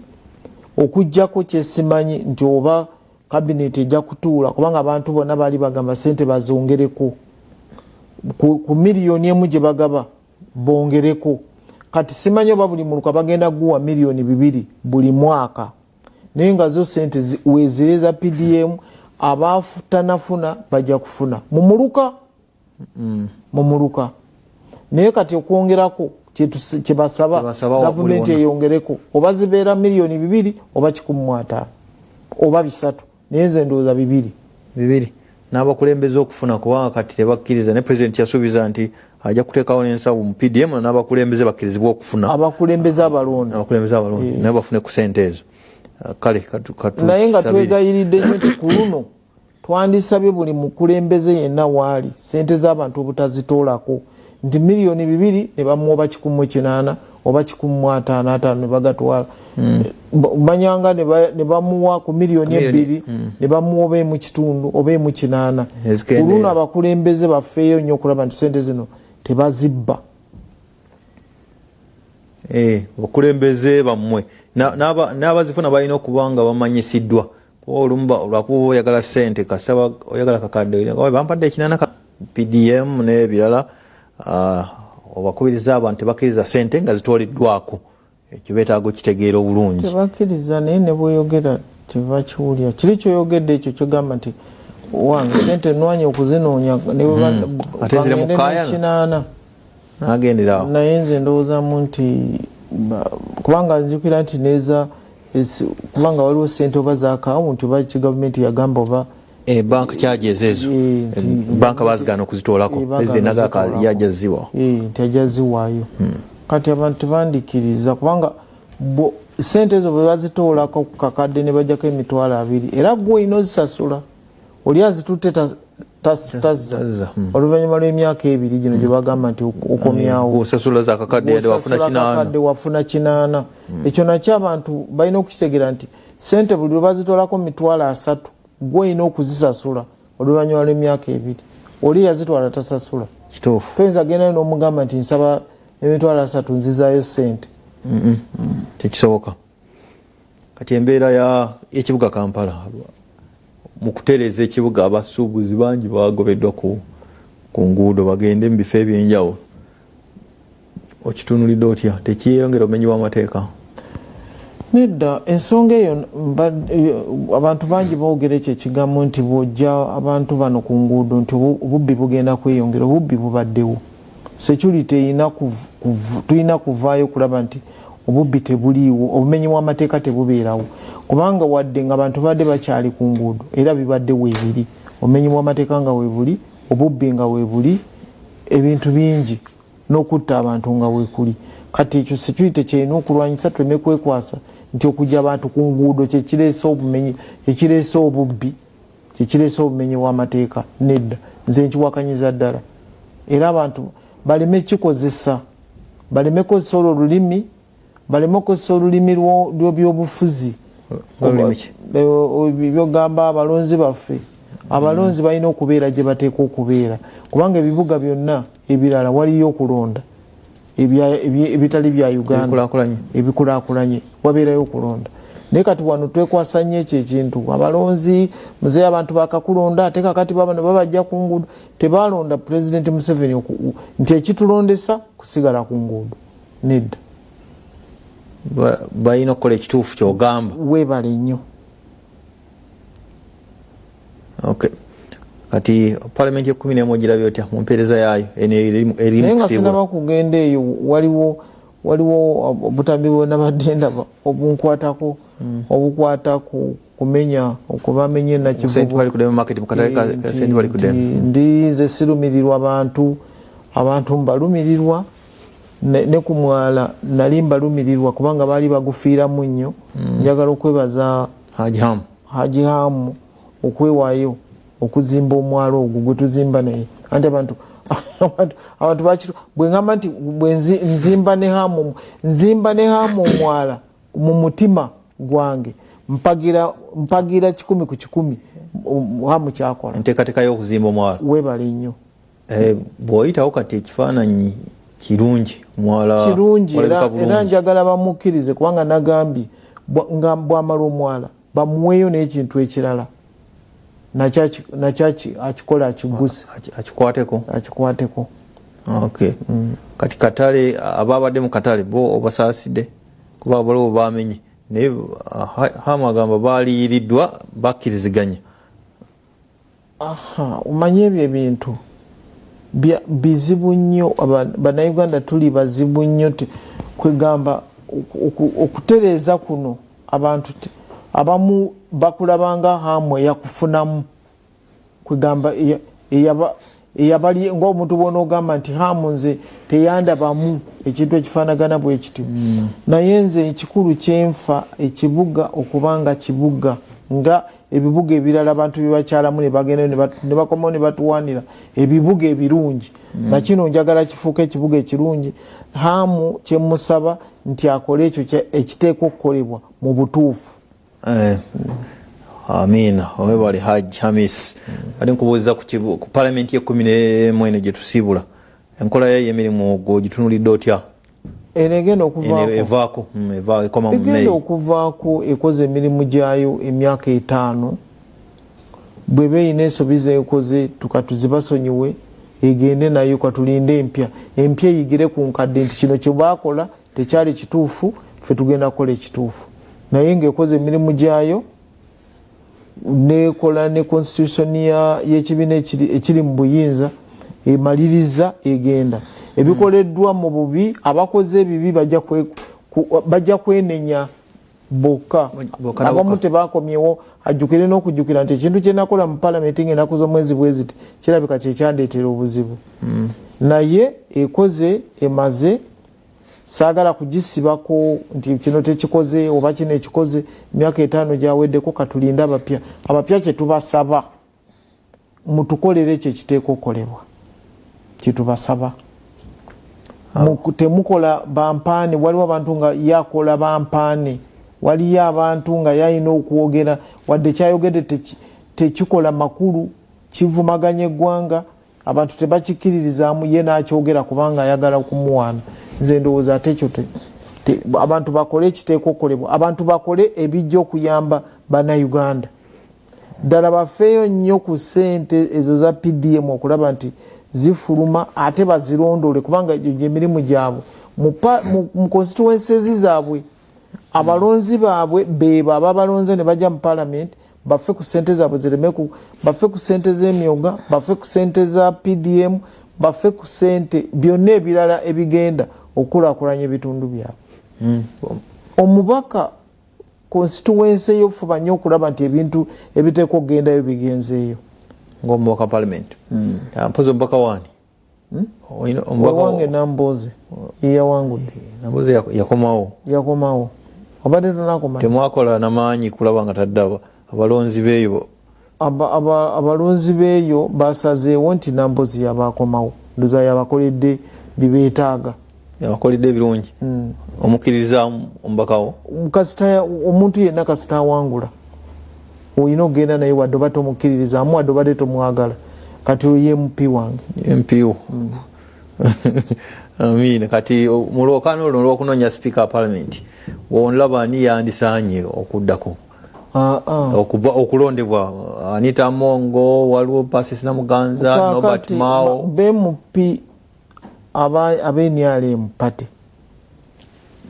okujjako kyesimanyi nti oba kabineti ejja kutuula kubanga abantu bonna baali bagamba sente bazongereko ku miliyoni 1 gye bagaba bongereko kati simanyi oba buli muluka bagenda guwa miliyoni 2 buli mwaka naye nga zo sente wezireza PDM abafutanafuna bajja kufuna mumuluka naye kati okwongerako kyebasaba gavumenti eyongereko oba zibeera miliyoni 2 oba 15 oba 3 naye nze ndowooza 2 n'abakulembeze okufuna kubanga kati tebakkiriza ne pulezidenti yasuubiza nti ajja kuteekawo n'ensawo mu PDM n'abakulembeze bakkirizibwa okufuna abakulembeze abalonde naye bafune ku sente ezo kale naye nga twegayiridde nnyo nti ku luno twandisabye buli mukulembeze yenna waali sente z'abantu obutazitoolako nti miliyoni 2 ne bamuwa oba 1,800 oba 1,555 ne bagatwala banyanga ne bamuwa ku miliyoni 2 ne bamuwa oba mu kitundu oba mu 8 kuluno abakulembeze bafeeyo nnyo okulaba nti sente zino tebazibba abakulembeze bammwe n'abazifuna balina okuba nga bamanyisiddwa olwakuba oyagala sente kasita oyagala kakadde bampadde 8 PDM n'ebirala obakubiriza abantu tebakkiriza sente nga zitwaliddwako ekyo beetaaga kitegeera obulungi tebakkiriza naye ne bweyogera tebakiwulya kiri kyoyogedde ekyo kyogamba nti wange sente nwanye okuzinoonya ate zire mukaayana nagenderawo naye nze ndowoozamu nti kubanga nzijukira nti neza kubanga waliwo sente oba zakaawo nti oba kigavumenti yagamba oba banka charges ezo banka bazigana okuzitoolako ezinagaka yajaziwa nti ajaziwaayo kati abantu bandikiriza kubanga sente ezo bwe bazitoolako ku kakadde ne bajjako emitwalo 2 era gwe olina ozisasula oli azitutte tazza oluvannyuma lw'emyaka 2 gino gye bagamba nti okomyawo osasula zakakadde yadde wafuna 8 ekyo nakyo abantu balina okukitegeera nti sente buli lwe bazitoolako mu mitwalo 3 gwe olina okuzisasula oluvannyuma lw'emyaka 2 oli yazitwala tasasula kituufu toyinza genda n'omugamba nti nsaba emitwalo 3 nzizaayo sente tekisoboka kati embeera y'ekibuga Kampala mu kutereeza ekibuga abasuubuzi bangi bagobeddwa ku nguudo bagende mu bifo ebyenjawulo okitunulidde otya tekyeyongera obumenyi bw'amateeka nedda ensonga eyo abantu bangi boogera ekyo ekigambo nti bw'ojja abantu bano ku nguudo nti obubbi bugenda kweyongera obubbi bubaddewo security tulina kuvaayo okulaba nti obubbi tebuliiwo obumenyi bw'amateeka tebubeerawo kubanga wadde nga abantu badde bakyali ku nguudo era bibadde weebiri obumenyi bw'amateeka nga weebuli obubbi nga weebuli ebintu bingi n'okutta abantu nga weekuli kati ekyo security kyerina okulwanyisa tuleme kwekwasa nti okujja abantu ku nguudo kyekireese obumenyi kyekireese obubbi kyekireese obumenyi bw'amateeka nedda nze nkiwakanyiza ddala era abantu baleme kikozesa baleme kozesa olwo olulimi baleme okozesa olulimi lw'ebyobufuzi byogamba abalonzi baffe abalonzi balina okubeera gye bateeka okubeera kubanga ebibuga byonna ebirala waliyo okulonda ebitali bya Uganda ebikulaakulanye wabeerayo okulonda naye kati wano twekwasa nnyo ekyo ekintu abalonzi muzeeyi abantu bakakulonda ate kakati baba ne babajja ku nguudo tebalonda pulezidenti Museveni nti ekitulondesa kusigala ku nguudo nedda balina okukola ekituufu kyogamba weebale nnyo kati palamenti ye11 girabye otya mu mpeereza yaayo naye nga sinaba kugenda eyo waliwo obutambi bwonna badde ndaba obunkwatako obukwata kumenya okubamenya ndi nze sirumirirwa abantu mbalumirirwa ne ku mwala nali mbalumirirwa kubanga baali bagufiiramu nnyo njagala okwebaza Haji Hamu okwewaayo okuzimba omwalo ogwo gwe tuzimba naye anti abantu bakiro bwe ngamba nti nzimba ne hamu omwala mu mutima gwange mpagira 100 ku 100 hamu kyakola enteekateeka y'okuzimba omwala weebale nnyo bw'oyitawo kati ekifaananyi kirungi mwala kirungi era njagala bamukkirize kubanga nagambye nga bwamala omwala bamuweeyo n'ekintu ekirala nakyo akikola akiguse akikwateko okay. Kati katale ababadde mu katale bo obasaasidde kuba baliwo bamenye naye hamu agamba baaliyiriddwa bakkiriziganya omanye ebyo ebintu bizibu nnyo bannayuganda tuli bazibu nnyo kwegamba okutereeza kuno abantu abamu bakulabanga hamu eyakufunamu kwegamba eyabali ng'omuntu bona ogamba nti hamu nze teyandabamu ekintu ekifaanagana bwe kityo naye nze ekikulu kyenfa ekibuga okubanga kibuga nga ebibuga ebirala abantu byebakyalamu ne bagenda ne bakomawo ne batuwanira ebibuga ebirungi nakino njagala kifuuka ekibuga ekirungi hamu kyemusaba nti akole ekyo ekiteekwa okukolebwa mu butuufu Amina owebale Hajj Hamis ali nkubuuliza ku palamenti ye-11 gye tusiibula enkola yayo y'emirimu ogwo gitunulidde otya egenda okuvaako ekoze emirimu gyayo emyaka 5 bweba eyina ensobi zeekoze tukatuzibasonyiwe egende nayo katulinde empya eyigire ku nkadde nti kino kye baakola tekyali kituufu ffe tugenda kukola ekituufu naye ng'ekoze emirimu gyayo nekola ne constitution y'ekibiina ekiri mu buyinza emaliriza egenda ebikoleddwa mu bubi abakoze ebibi bajja kwenenya bokka abamu tebakomyewo ajjukire n'okujjukira nti ekintu kyenakola mu palamenti ng'ennaku z'omwezi bweziti kirabika kyekyandeetera obuzibu naye ekoze emaze saagala kugisibako nti kino tekikoze oba kino ekikoze emyaka 5 gyaweddeko katulinde abapya kyetubasaba mutukolere ekyo ekiteekwa okukolebwa kyetubasaba temukola bampaane waliwo abantu nga yakola bampaane waliyo abantu nga yalina okwogera wadde kyayogedde tekikola makulu kivumaganya eggwanga abantu tebakikiririzaamu ye n'akyogera kubanga ayagala kumuwaana nze ndowooza ate ekyo abantu bakole ekiteekwa okukolebwa abantu bakole ebijja okuyamba bannayuganda ddala bafeeyo nnyo ku ssente ezo za PDM okulaba nti zifuluma ate bazirondole kubanga egyo gy'emirimu gyabwe mu constituencies zaabwe abalonzi baabwe beba ababalonze ne bajja mu parliament bafe ku ssente zaabwe ziremeku bafe ku ssente z'emyoga bafe ku ssente za PDM bafe ku ssente byonna ebirala ebigenda okukulaakulanya ebitundu byabwe omubaka constituency eyofuba nnyo okulaba nti ebintu ebiteekwa okugendayo bigenzeeyo ng'omubaka parliament mpozi omubaka waani owange Namboze yeyawangudde Namboze yakomawo obadde tonakoma temwakola namaanyi kulaba nga tadde abalonzi beeyo abalonzi beeyo basazeewo nti Namboze yabakomawo ndoza yabakoledde bibeetaaga yabakoledde ebirungi omukkiriza omubakawo omuntu yenna kasita awangula olina okugenda naye wadde oba tomukkiririzaamu wadde obadde tomwagala kati oyo MP wange MP Amina kati mu lwokaano olwo olw'okunoonya speaker parliament wonlaba ani yandisaanye okuddako okulondebwa Anita Mongo waliwo Pasis Namuganza Norbert Mao BMP ab'NRM party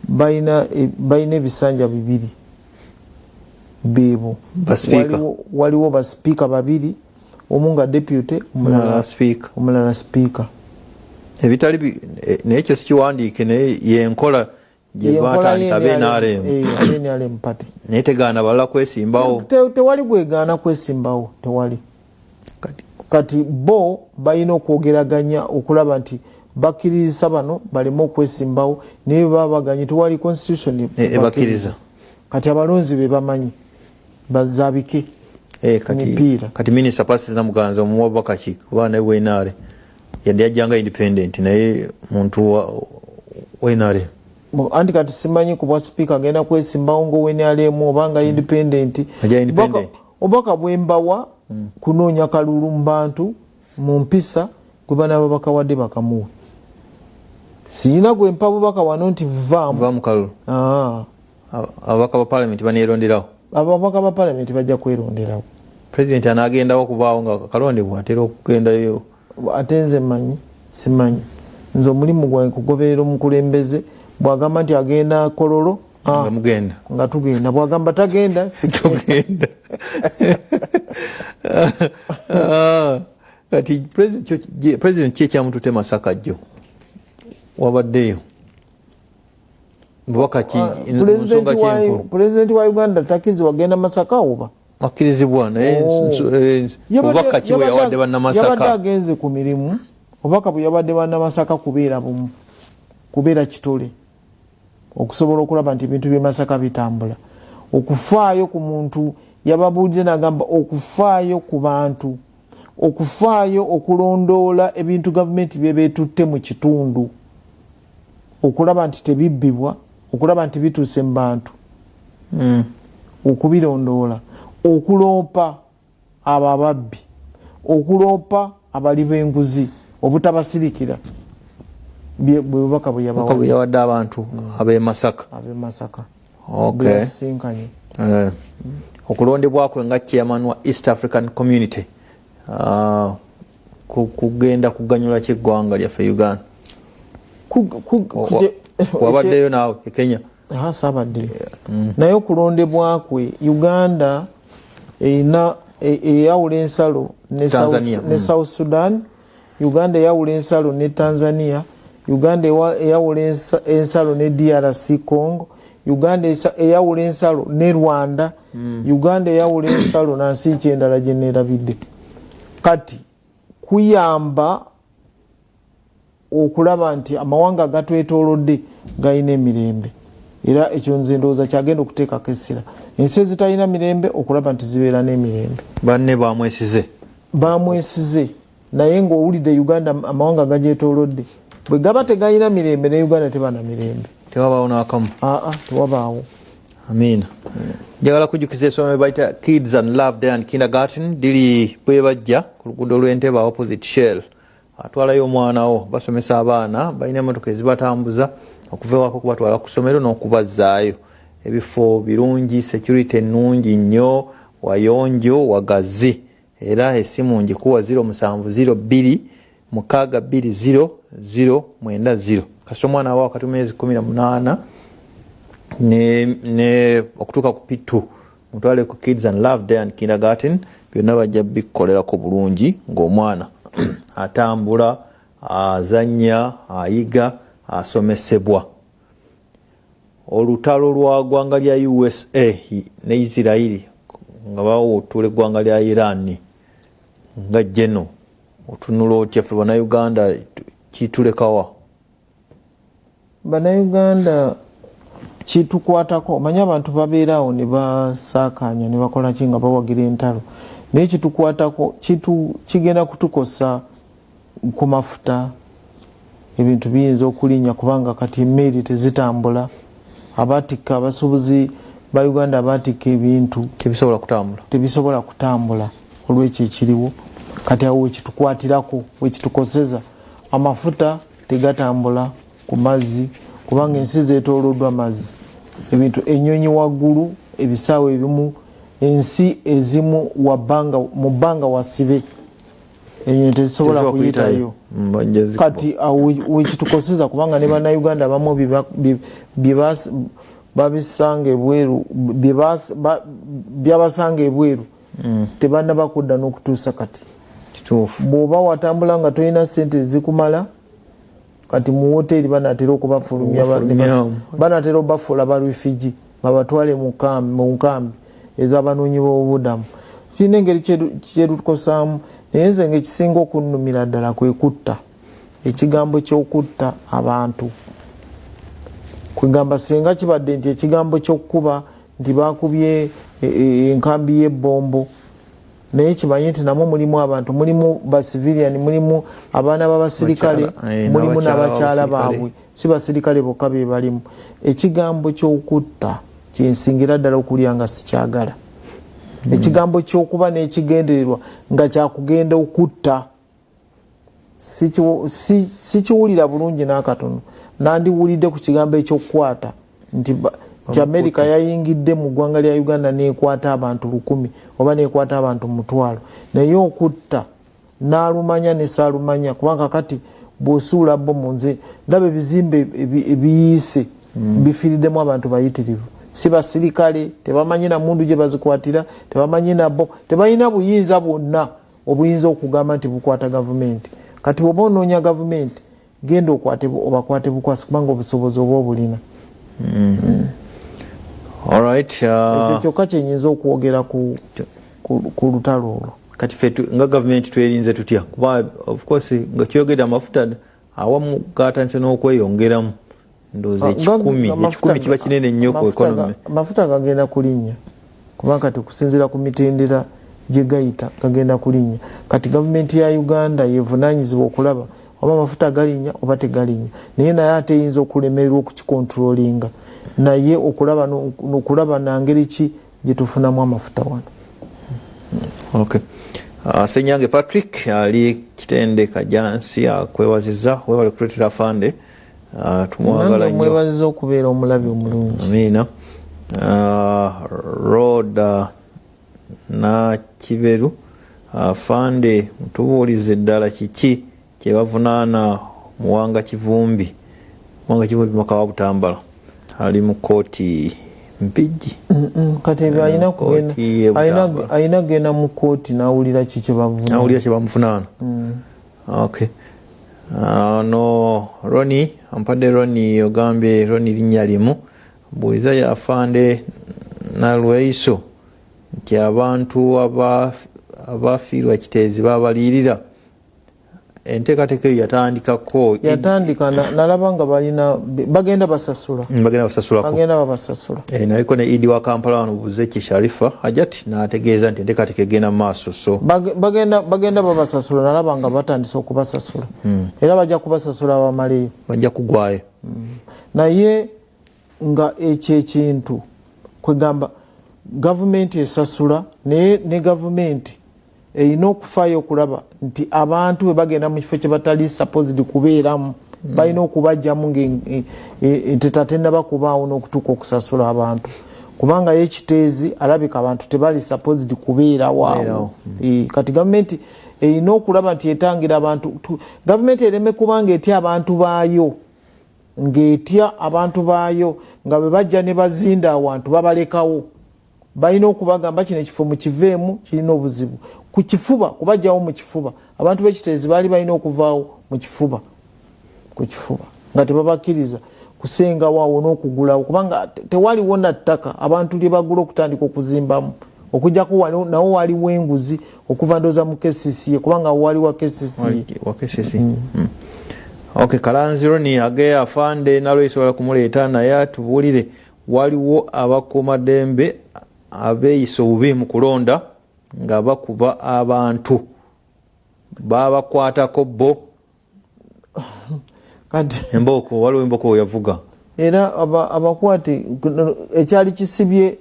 bayina ebisanja 2 beebo waliwo baspeaker 2 omu nga deputy omulala speaker ebitali naye ekyo sikiwandiike naye yenkola gye batandika BNRM party naye tegaana balala kwesimbawo tewali gwegaana kwesimbawo tewali kati bo balina okwogeraganya okulaba nti bakkiriza bano baleme okwesimbawo naye baba baganye tewali constitution ebakkiriza kati abalonzi be bamanyi bazabike kati Minister Pacis Namuganza omubaka ki kuba naye wenare yadde yajjanga independent naye muntu wenare anti kati simanyi ku bwa speaker agenda kwesimbawo ngo wenaremu obanga independent obaka bwembawa kunoonya kalulu mu bantu mu mpisa gwe bana babaka wadde bakamuwe siyina gwe mpa bubaka wano nti vaamu kalulu ababaka ba parliament baneeronderawo ababaka ba parliament bajja kweronderawo president anaagendawo okubaawo nga kalondebwa atera okugendayo ate nze manyi simanyi nze omulimu gwange kugoberera omukulembeze bwagamba nti agenda kololo nga tugenda bwagamba tagenda situgenda kati president ki ekyamutute Masaka jjo wabaddeyo bubaka ki nsonga kyenkulu pulezidenti wa Uganda takizi wagenda Masaka oba akkirizibwa naye bubaka ki bwe yawadde bannamasaka yabadde agenze ku mirimu obubaka bwe yabadde bannamasaka kubeera bumu kubeera kitole okusobola okulaba nti ebintu bye Masaka bitambula okufaayo ku muntu yababuulire n'agamba okufaayo ku bantu okufaayo okulondoola ebintu gavumenti bye beetutte mu kitundu okulaba nti tebibbibwa okulaba nti bituuse mu bantu okubirondoola okuloopa abo ababbi okuloopa abali b'enguzi obutabasirikira bwe bubaka bwe yawadde abantu ab'e Masaka sinkanye okulondebwa kwe nga chairman wa East African Community kugenda kuganyula ky'eggwanga lyaffe Uganda wabaddeyo naawe e Kenya saabaddeyo naye okulondebwa kwe Uganda erina eyawula ensalo ne South Sudan, Uganda eyawula ensalo ne Tanzania, Uganda eyawula ensalo ne DRC Congo, Uganda eyawula ensalo ne Rwanda, Uganda eyawula ensalo na nsi kyendala gye neerabidde. Kati kuyamba okulaba nti amawanga gatwetoolodde galina emirembe, era ekyo nze ndowooza kyagenda okuteekako essira. Ensi ezitalina mirembe okulaba nti zibeera n'emirembe. Banne bamwesize naye ng'owulidde Uganda amawanga gagyetoolodde bwe gaba tegalina mirembe ne Uganda teba na mirembe. Tewabaawo n'akamu. Tewabaawo. Amiina. Njagala kujjukiza essomero bayita Kids and Love Day and Kindergarten liri bwe bajja ku luguudo lw'Entebbe opposite Shell. Atwalayo omwana wo basomesa abaana balina emmotoka ezibatambuza okuva ewaka kubatwala ku ssomero n'okubazzaayo. Ebifo birungi, security ennungi nnyo, wayonjo, wagazi. Era essimu ngikuwa 0702 620 090. Kasita omwana wa wakati mwezi 18 ne okutuuka ku P2 mutwale ku Kids and Love Day and Kindergarten, byonna bajja bikolerako bulungi ng'omwana atambula, azannya, ayiga, asomesebwa. Olutalo lwa ggwanga lya USA ne Israeli nga bawuutula eggwanga lya Iran nga jeno otunula otya ffe bannayuganda kitulekawa? Bannayuganda kitukwatako, omanyi abantu babeerawo ne basaakaanya ne bakola ki nga bawagira entalo, naye kitukwatako kigenda kutukosa ku mafuta, ebintu biyinza okulinnya kubanga kati emmeeri tezitambula, abatikka abasuubuzi ba Uganda abatikka ebintu tebisobola kutambula olw'ekyo ekiriwo. Kati awo wekitukwatirako wekitukoseza, amafuta tegatambula ku mazzi kubanga ensi zeetooloddwa mazzi, ebintu ennyonyi waggulu, ebisaawe ebimu, ensi ezimu mu bbanga wasibe ennyonyi tezisobola kuyitayo. Kati awo wekitukoseza kubanga ne bannayuganda abamu babisanga ebweru byabasanga ebweru tebannaba kudda n'okutuusa. Kati bw'oba watambula nga tolina ssente ezikumala, kati mu woteeri banatera okubafulumya, banatera obafuula ba refugee babatwale mu nkambi ez'abanoonyi b'obubudamu. Kirina engeri kyetukosaamu, naye nze ng'ekisinga okunnumira ddala kwe kutta, ekigambo ky'okutta abantu. Kwegamba singa kibadde nti ekigambo ky'okkuba nti bakubye enkambi y'ebbombo naye kimanyi nti namwe mulimu abantu, mulimu basivilian, mulimu abaana b'abasirikale, mulimu n'abakyala baabwe, si basirikale bokka be balimu. Ekigambo ky'okutta kyensingira ddala okulya nga sikyagala. Ekigambo ky'okuba n'ekigendererwa nga kyakugenda okutta sikiwulira bulungi n'akatono. Nandiwulidde ku kigambo ekyokukwata nti America yayingidde mu ggwanga lya Uganda n'ekwata abantu 100 oba n'ekwata abantu 1,000, naye okutta n'alumanya ne saalumanya, kubanga kati bw'osuula bo mu nze ndaba ebizimbe ebiyiise bifiiriddemu abantu bayitirivu, si basirikale, tebamanyi na mundu gye bazikwatira, tebamanyi nabo, tebalina buyinza bwonna obuyinza okugamba nti bukwata gavumenti. Kati bw'oba onoonya gavumenti genda obakwate bukwasi kubanga obusobozi oba obulina. Ekyo kyokka kyenyinza okwogera ku lutalo olwo. Kati ffe nga gavumenti twerinze tutya? Kuba of course nga kyogera amafuta awamu gatandise n'okweyongeramu ndowooza 10 kiba kinene nnyo ku economy. Amafuta gagenda kulinnya kubanga kati kusinziira ku mitendera gye gayita gagenda kulinnya. Kati gavumenti ya Uganda yevunaanyizibwa okulaba oba amafuta galinnya oba tegalinnya, naye naye ate eyinza okulemererwa okukikontrolinga, naye okulaba nangeri ki gye tufunamu amafuta wano. Okay. Senyange Patrick ali Kitende Kajansi akwewaziza webale kuletera afande. Tumwagala nnyo. Mwebaziza okubeera omulabi omulungi. Amina. Road na Kiberu afande mutubuulize ddala kiki kye bavunaana Muwanga Kivumbi. Muwanga Kivumbi maka wa Butambala ali mu kooti Mpigi. Kati ayina genda mu kooti n'awulira kiki bavunaana. Awulira kye bamuvunaana. Okay. No Roni ampadde Roni ogambye Roni linnya limu mbuuliza ya afande Nalweiso nti abantu abafiirwa Kiteezi babalirira enteekateeka yatandikako nalaba nga bagenda basasula naliko ne Idi wa Kampala wano buze Sharifa Hajati n'ategeeza nti enteekateeka egenda mu maaso, so bagenda babasasula, nalaba nga batandise okubasasula era bajja kubasasula abamaleyo, bajja kugwayo. Naye nga ekyo ekintu kwegamba gavumenti esasula, ne gavumenti erina okufaayo okulaba nti abantu bwe bagenda mu kifo kye batali supposed kubeeramu balina okubajjamu tetatennaba kubaawo n'okutuuka okusasula abantu, kubanga y'ekiteezi alabika abantu tebali supposed kubeera waawo. Kati gavumenti erina okulaba nti etangira abantu, gavumenti ereme kubanga etya abantu baayo, ng'etya abantu baayo nga bwe bajja ne bazinda awantu babalekawo, balina okubagamba kino ekifo mukiveemu kirina obuzibu. Ku kifuba kubajjawo mu kifuba, abantu b'ekiteezi baali balina okuvaawo mu kifuba, ku kifuba nga tebabakkiriza kusenga waawo n'okugulawo, kubanga tewaliwo na ttaka abantu lye bagula okutandika okuzimbamu, okujjako nawo waliwo enguzi okuva ndooza mu KCCA, kubanga waliwo KCCA. Okay, Kalanziro ni age afande Nalweiso wala kumuleeta naye atubuulire waliwo abakuumaddembe abeeyisa obubi mu kulonda nga bakuba abantu babakwatako bo kati emboko, waliwo emboko yavuga era abakwati ekyali kisibye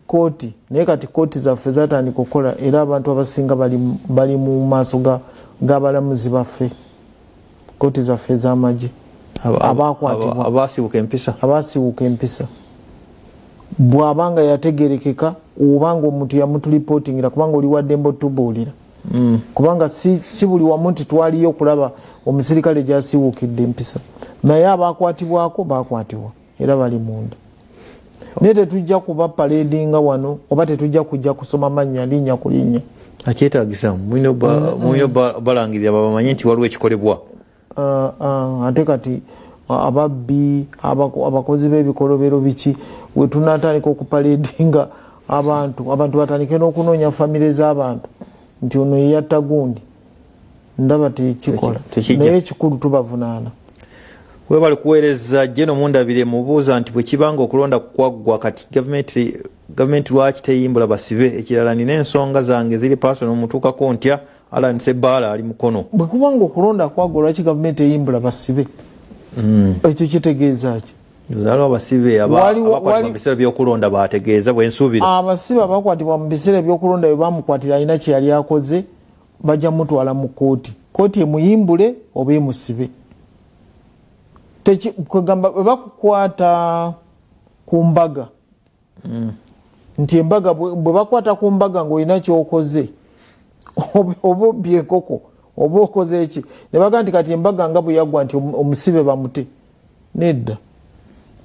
kooti, naye kati kooti zaffe zatandika okukola era abantu abasinga bali mu maaso g'abalamuzi baffe, kooti zaffe ez'amagye abakwatibwa abaasibuka empisa bw'abanga yategerekeka obanga omuntu yamuturipotingira, kubanga oli waddembe otubuulira, kubanga si buli wamu nti twaliyo okulaba omusirikale gyasiwukidde empisa, naye abakwatibwako bakwatibwa era bali munda. Naye tetujja kuba paradinga wano oba tetujja kujja kusoma mannya linnya ku linnya. Akyetaagisa mwino balangirira babamanyi nti waliwo ekikolebwa. Ate kati ababbi abakozi b'ebikolobero biki we tunatandika okupaladinga abantu batandike n'okunoonya famire z'abantu nti ono yeyatta gundi, ndaba tekikola, naye ekikulu tubavunaana. Webali kuweereza Jeno Mundabire mubuuza nti bwe kibanga okulonda kwaggwa kati gavumenti government lwaki teyimbula basibe ekirala nina ensonga zange ziri personal mutuukako ntya Alan Ssebaala ali mukono bwe kubanga okulonda kwagwa lwaki gavumenti eyimbula basibe ekyo kitegeeza ki zalwa basibe abakwatibwa mu biseera by'okulonda bategeeza bwensuubira abasibe abakwatibwa mu biseera by'okulonda bwe bamukwatira alina kye yali akoze bajja mutwala mu kooti emuyimbule oba emusibe kwegamba bwe bakukwata ku mbaga nti embaga bwe bakwata ku mbaga ng'olina kyokoze oba obbye enkoko oba okoze eki ne baga nti kati embaga nga bwe yaggwa nti omusibe bamute nedda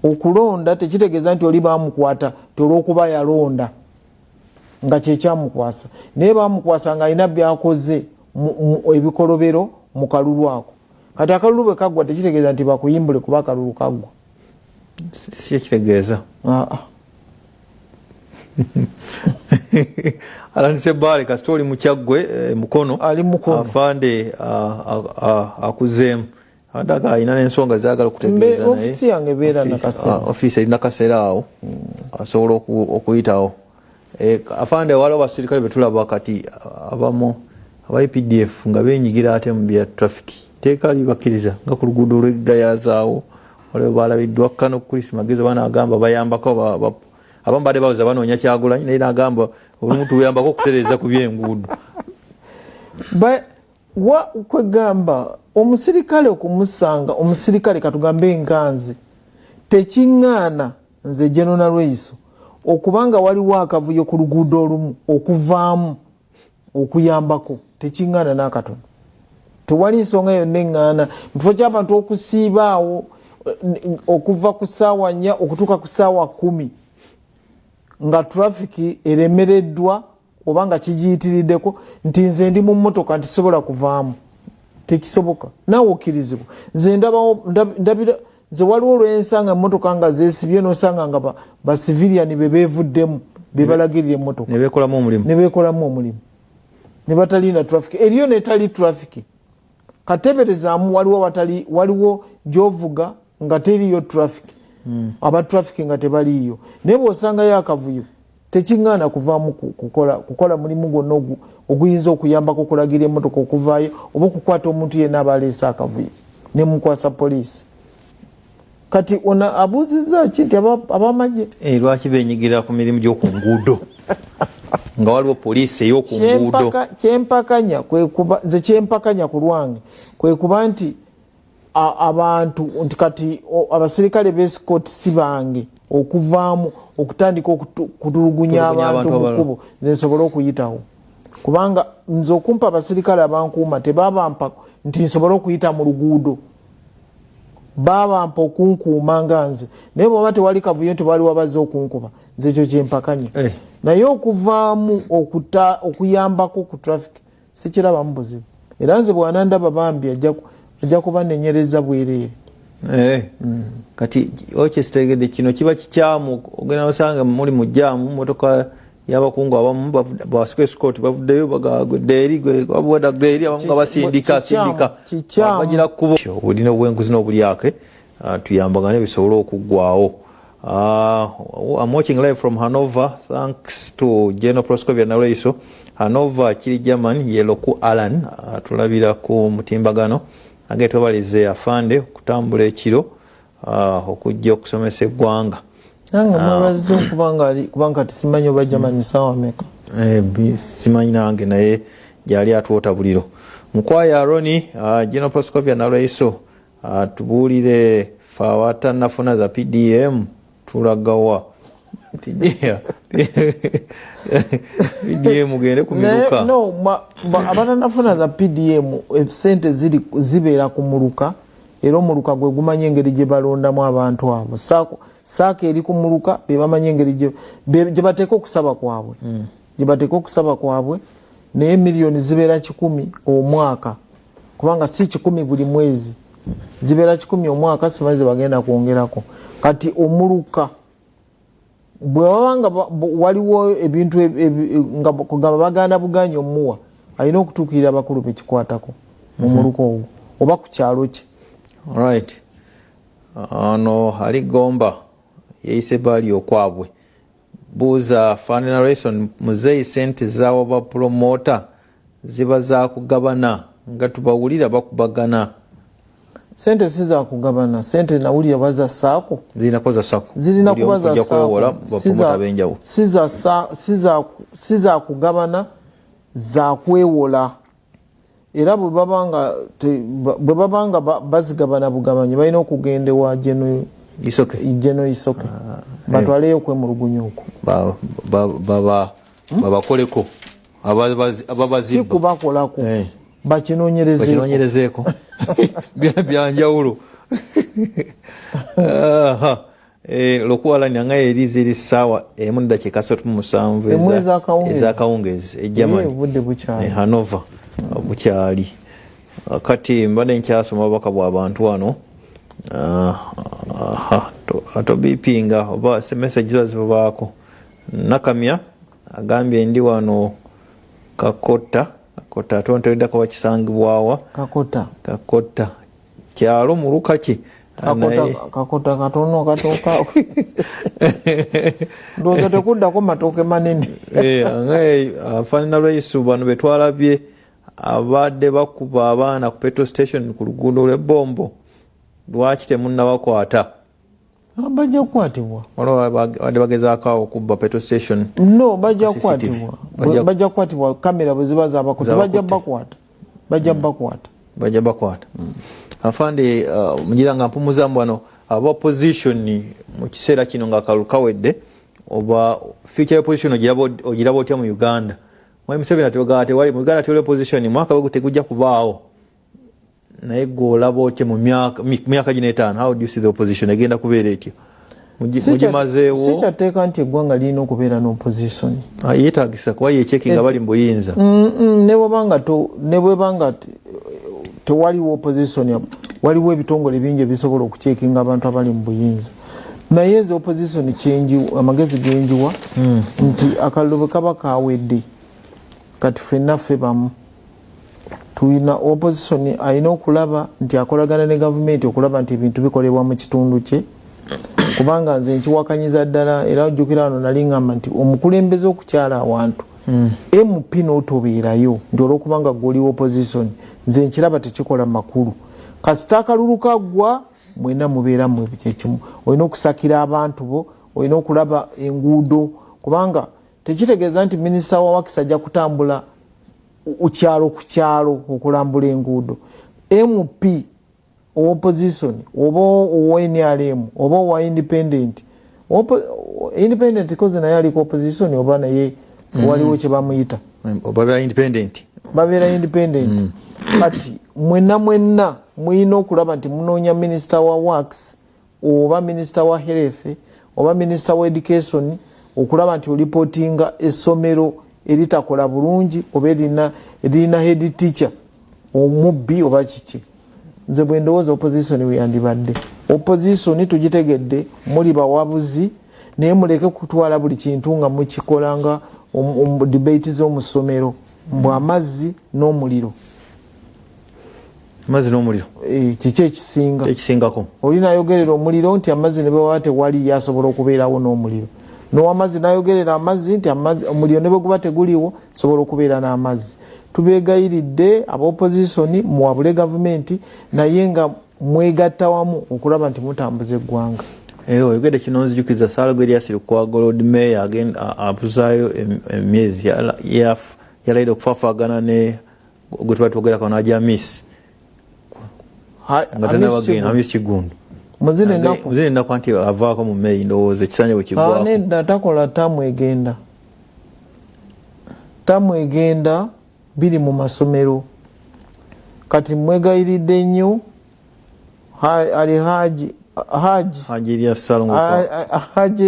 okulonda tekitegeeza nti oli bamukwata ti olw'okuba yalonda nga kyekyamukwasa naye bamukwasa ng'alina byakoze ebikolobero mu kalulu ako kati akalulu bwe kaggwa tekitegeeza nti bakuyimbule kuba akalulu kaggwa si kitegeeza Alan Ssebaala kasita oli mukyaggwe mukono ali mukono afande akuzeemu adaga alina n'ensonga zaagala okutegeeza naye ofisi yange ebeera nakaseera ofisi erina kaseera awo asobola okuyitawo afande waliwo abasirikale betulaba kati abamu aba PDF nga benyigira ate mu bya trafiki teeka libakkiriza nga ku luguudo olw'eggayazaawo waliwo baalabiddwa Kano Chris Magezi banagamba bayambako abamu badde bawuza banoonya Kyagulanyi naye nagamba olumu tuyambako okutereeza ku by'enguudo kwegamba omusirikale okumusanga omusirikale katugambe enkanzi tekiŋŋaana nze General Lweiso okubanga waliwo akavuyo ku luguudo olumu okuvaamu okuyambako tekiŋŋaana n'akatono tewali nsonga yonna eŋŋaana mukifo ky'abantu okusiibaawo okuva ku ssaawa 4 okutuuka ku ssaawa 10 nga trafiki eremereddwa oba nga kigiyitiriddeko nti nze ndi mu mmotoka nti sobola kuvaamu tekisoboka naawe okkirizibwa nze ndabira nze waliwo olwensanga emmotoka nga zeesibye nosanga nga basiviliani bebeevuddemu bebalagirira emmotoka nebeekolamu omulimu ne batalina trafiki eriyo netali trafiki kateberezaamu waliwo gyovuga nga teriyo trafiki aba trafiki nga tebaliyo naye bw'osangayo akavuyo tekiŋŋaana kuvaamu kukola mulimu gwonna oguyinza okuyambako okulagira emmotoka okuvaayo oba okukwata omuntu yenna abaleese akavuyo nemukwasa poliisi kati ona abuuzizza ki nti abamagye lwaki benyigira ku mirimu gy'oku nguudo nga waliwo poliisi ey'oku nguudo kyempakanya kwekuba nze kyempakanya ku lwange kwekuba nti abantu nti kati abasirikale b'esikooti si bange okuvaamu okutandika okutulugunya abantu mu kkubo nze nsobole okuyitawo kubanga nze okumpa abasirikale abankuuma tebabampa nti nsobole okuyita mu luguudo babampa okunkuuma nga nze naye bwaba tewali kavuyo nti waliwo abazze okunkuba nze ekyo kyempakanya naye okuvaamu okuyambako ku trafiki sikirabamu buzibu era nze bwanandaba bambi ajja kubanenyereza bwereere kati okyesitegedde kino kiba kikyamu ogenda osanga muli mu jjaamu motoka y'abakungu abamu bawasika esikooti bavuddeyo bagagwedde eri abamu nga basindika bagira kkubo obulina obwenguzi n'obulyake tuyambagane bisobole okuggwawo. I'm watching live from Hanover thanks to General Proscovia Nalweiso. Hanover kiri German yeloku Alan tulabira ku mutimbagano age tobalize afande kutambula ekiro okujja okusomesa eggwanga nange mwabaze kubanga tisimanyi oba German sawa meka simanyi nange naye gyali atwota buliro mukwaya Aroni General Proscovia Nalweiso tubuulire fawata nafuna za PDM tulagawa PDM gende kumiruka no abatanafuna za PDM sente zibeera ku muluka era omuluka gwe gumanye engeri gye balondamu abantu abo saako eri ku muluka be bamanye engeri gye bateeka okusaba kwabwe gye bateeka okusaba kwabwe naye miliyoni zibeera 10 omwaka kubanga si 10 buli mwezi zibeera 10 omwaka simanyi ze bagenda kwongerako kati omuluka bwe wabanga waliwo ebintu nga baganda buganya omuwa alina okutuukirira abakulu bekikwatako mu muluka ogwo oba ku kyalo kye. Alright. Ano ali Gomba yeise bali okwabwe buuza Fanerason muzeeyi sente zaawa ba promota ziba za kugabana nga tubawulira bakubagana. Sente siza kugabana, sente nawulira baza saako. Zirina kuba za saako. Zirina kuba za saako. Siza kugabana za kwewola. Era bwe babanga bazigabana bugabanyi balina okugenda wa Jeno Isoke batwaleyo kwemulugunya okwo babakoleko ababazibba si kubakolako bakinoonyerezeeko byanjawulo. Lokuwalanya nga eriza eri ssaawa 1:37 ez'akawungeezi ejamani Hanover bukyali kati mbadde nkyasoma obubaka bw'abantu wano atobipinga oba message ziba zibaako. Nakamya agambye ndi wano Kakota atonteddako bakisangibwawa Kakota kyalo mu Lukaki Kakota katono katooka ndowooza tekuddako matooke manene. Afaanana lwaisu bano betwalabye abadde bakuba abaana ku petrol station ku luguudo lw'ebbombo. Lwaki temunnabakwata? Bajja kukwatibwa. Wadde bagezaako okubba petrol station. No, bajja kukwatibwa. Bajja kukwatibwa kamera bwe ziba zaabakutte bajja bakwata. Bajja bakwata. Afande mugira nga mpumuzamu wano aba opposition mu kiseera kino nga akalu kawedde oba future opposition ogiraba otya mu Uganda. Mwami Museveni atyoga tewali mu Uganda tewali opposition mwaka bwe tegujja kubaawo. Naye gw'olaba otya mu myaka gino etaano, how do you see the opposition egenda kubeera etyo? Mugimazeewo sikyateeka nti eggwanga lirina okubeera n'opposition. Yeetaagisa kuba yeekyeki nga bali mu buyinza. Ne bwebanga tewaliwo opposition waliwo ebitongole bingi ebisobola okucekinga abantu abali mu buyinza. Naye nze opposition amagezi genjiwa nti akalulu bwe kaba kawedde kati ffennaffe bamu tulina opposition alina okulaba nti akolagana ne gavumenti okulaba nti ebintu bikolebwa mu kitundu kye. Kubanga nze nkiwakanyiza ddala era ojjukira wano nali ngamba nti omukulembeze okukyala awantu MP n'otobeerayo nti olwokubanga gw'oliwo opposition nze nkiraba tekikola makulu. Kasita akalulu kaggwa mwena mubeera mu kyekimu. Olina okusakira abantu bo, olina okulaba enguudo kubanga tekitegeeza nti minisita wa Wakisa ajja kutambula ukyalo ku kyalo okulambula enguudo. MP opposition oba owa NRM oba owa independent kozi naye aliko opposition oba naye waliwo kye bamuyita babeera independent. Kati mwenna muyina okulaba nti munoonya minisita wa Works oba minisita wa Health oba minisita wa Education okulaba nti olipotinga essomero eritakola bulungi oba erina head teacher omubbi oba kiki. Nze bwe ndowooza opposition weyandibadde. Opposition tugitegedde muli bawabuzi naye muleke kutwala buli kintu nga mukikola nga debate z'omusomero mbw amazzi n'omuliro. Kiki ekisingako? Olinayogerera omuliro nti amazzi ne bweba tewali yasobola okubeerawo n'omuliro. N'owamazzi nayogerera amazzi nti omuliro ne bwe guba teguliwo sobola okubeera n'amazzi. Tubeegayiridde aba opposition muwabule gavumenti naye nga mwegatta wamu okulaba nti mutambuza eggwanga. Oyogedde kino nzijukiza Saalongo Erias Lukwago Lord Mayor agenda apuzaayo emyezi yalaire okufaafagana ne gwe tuba twogerako n'ajamisi nga tanabagenda Hamisi Kigundu. Muzine ennaku anti avaako mu May ndowooza ekisanja bwe kiggwako. Nedda takola tamwegenda biri mu masomero. Kati mwegayiridde nnyo ali Haji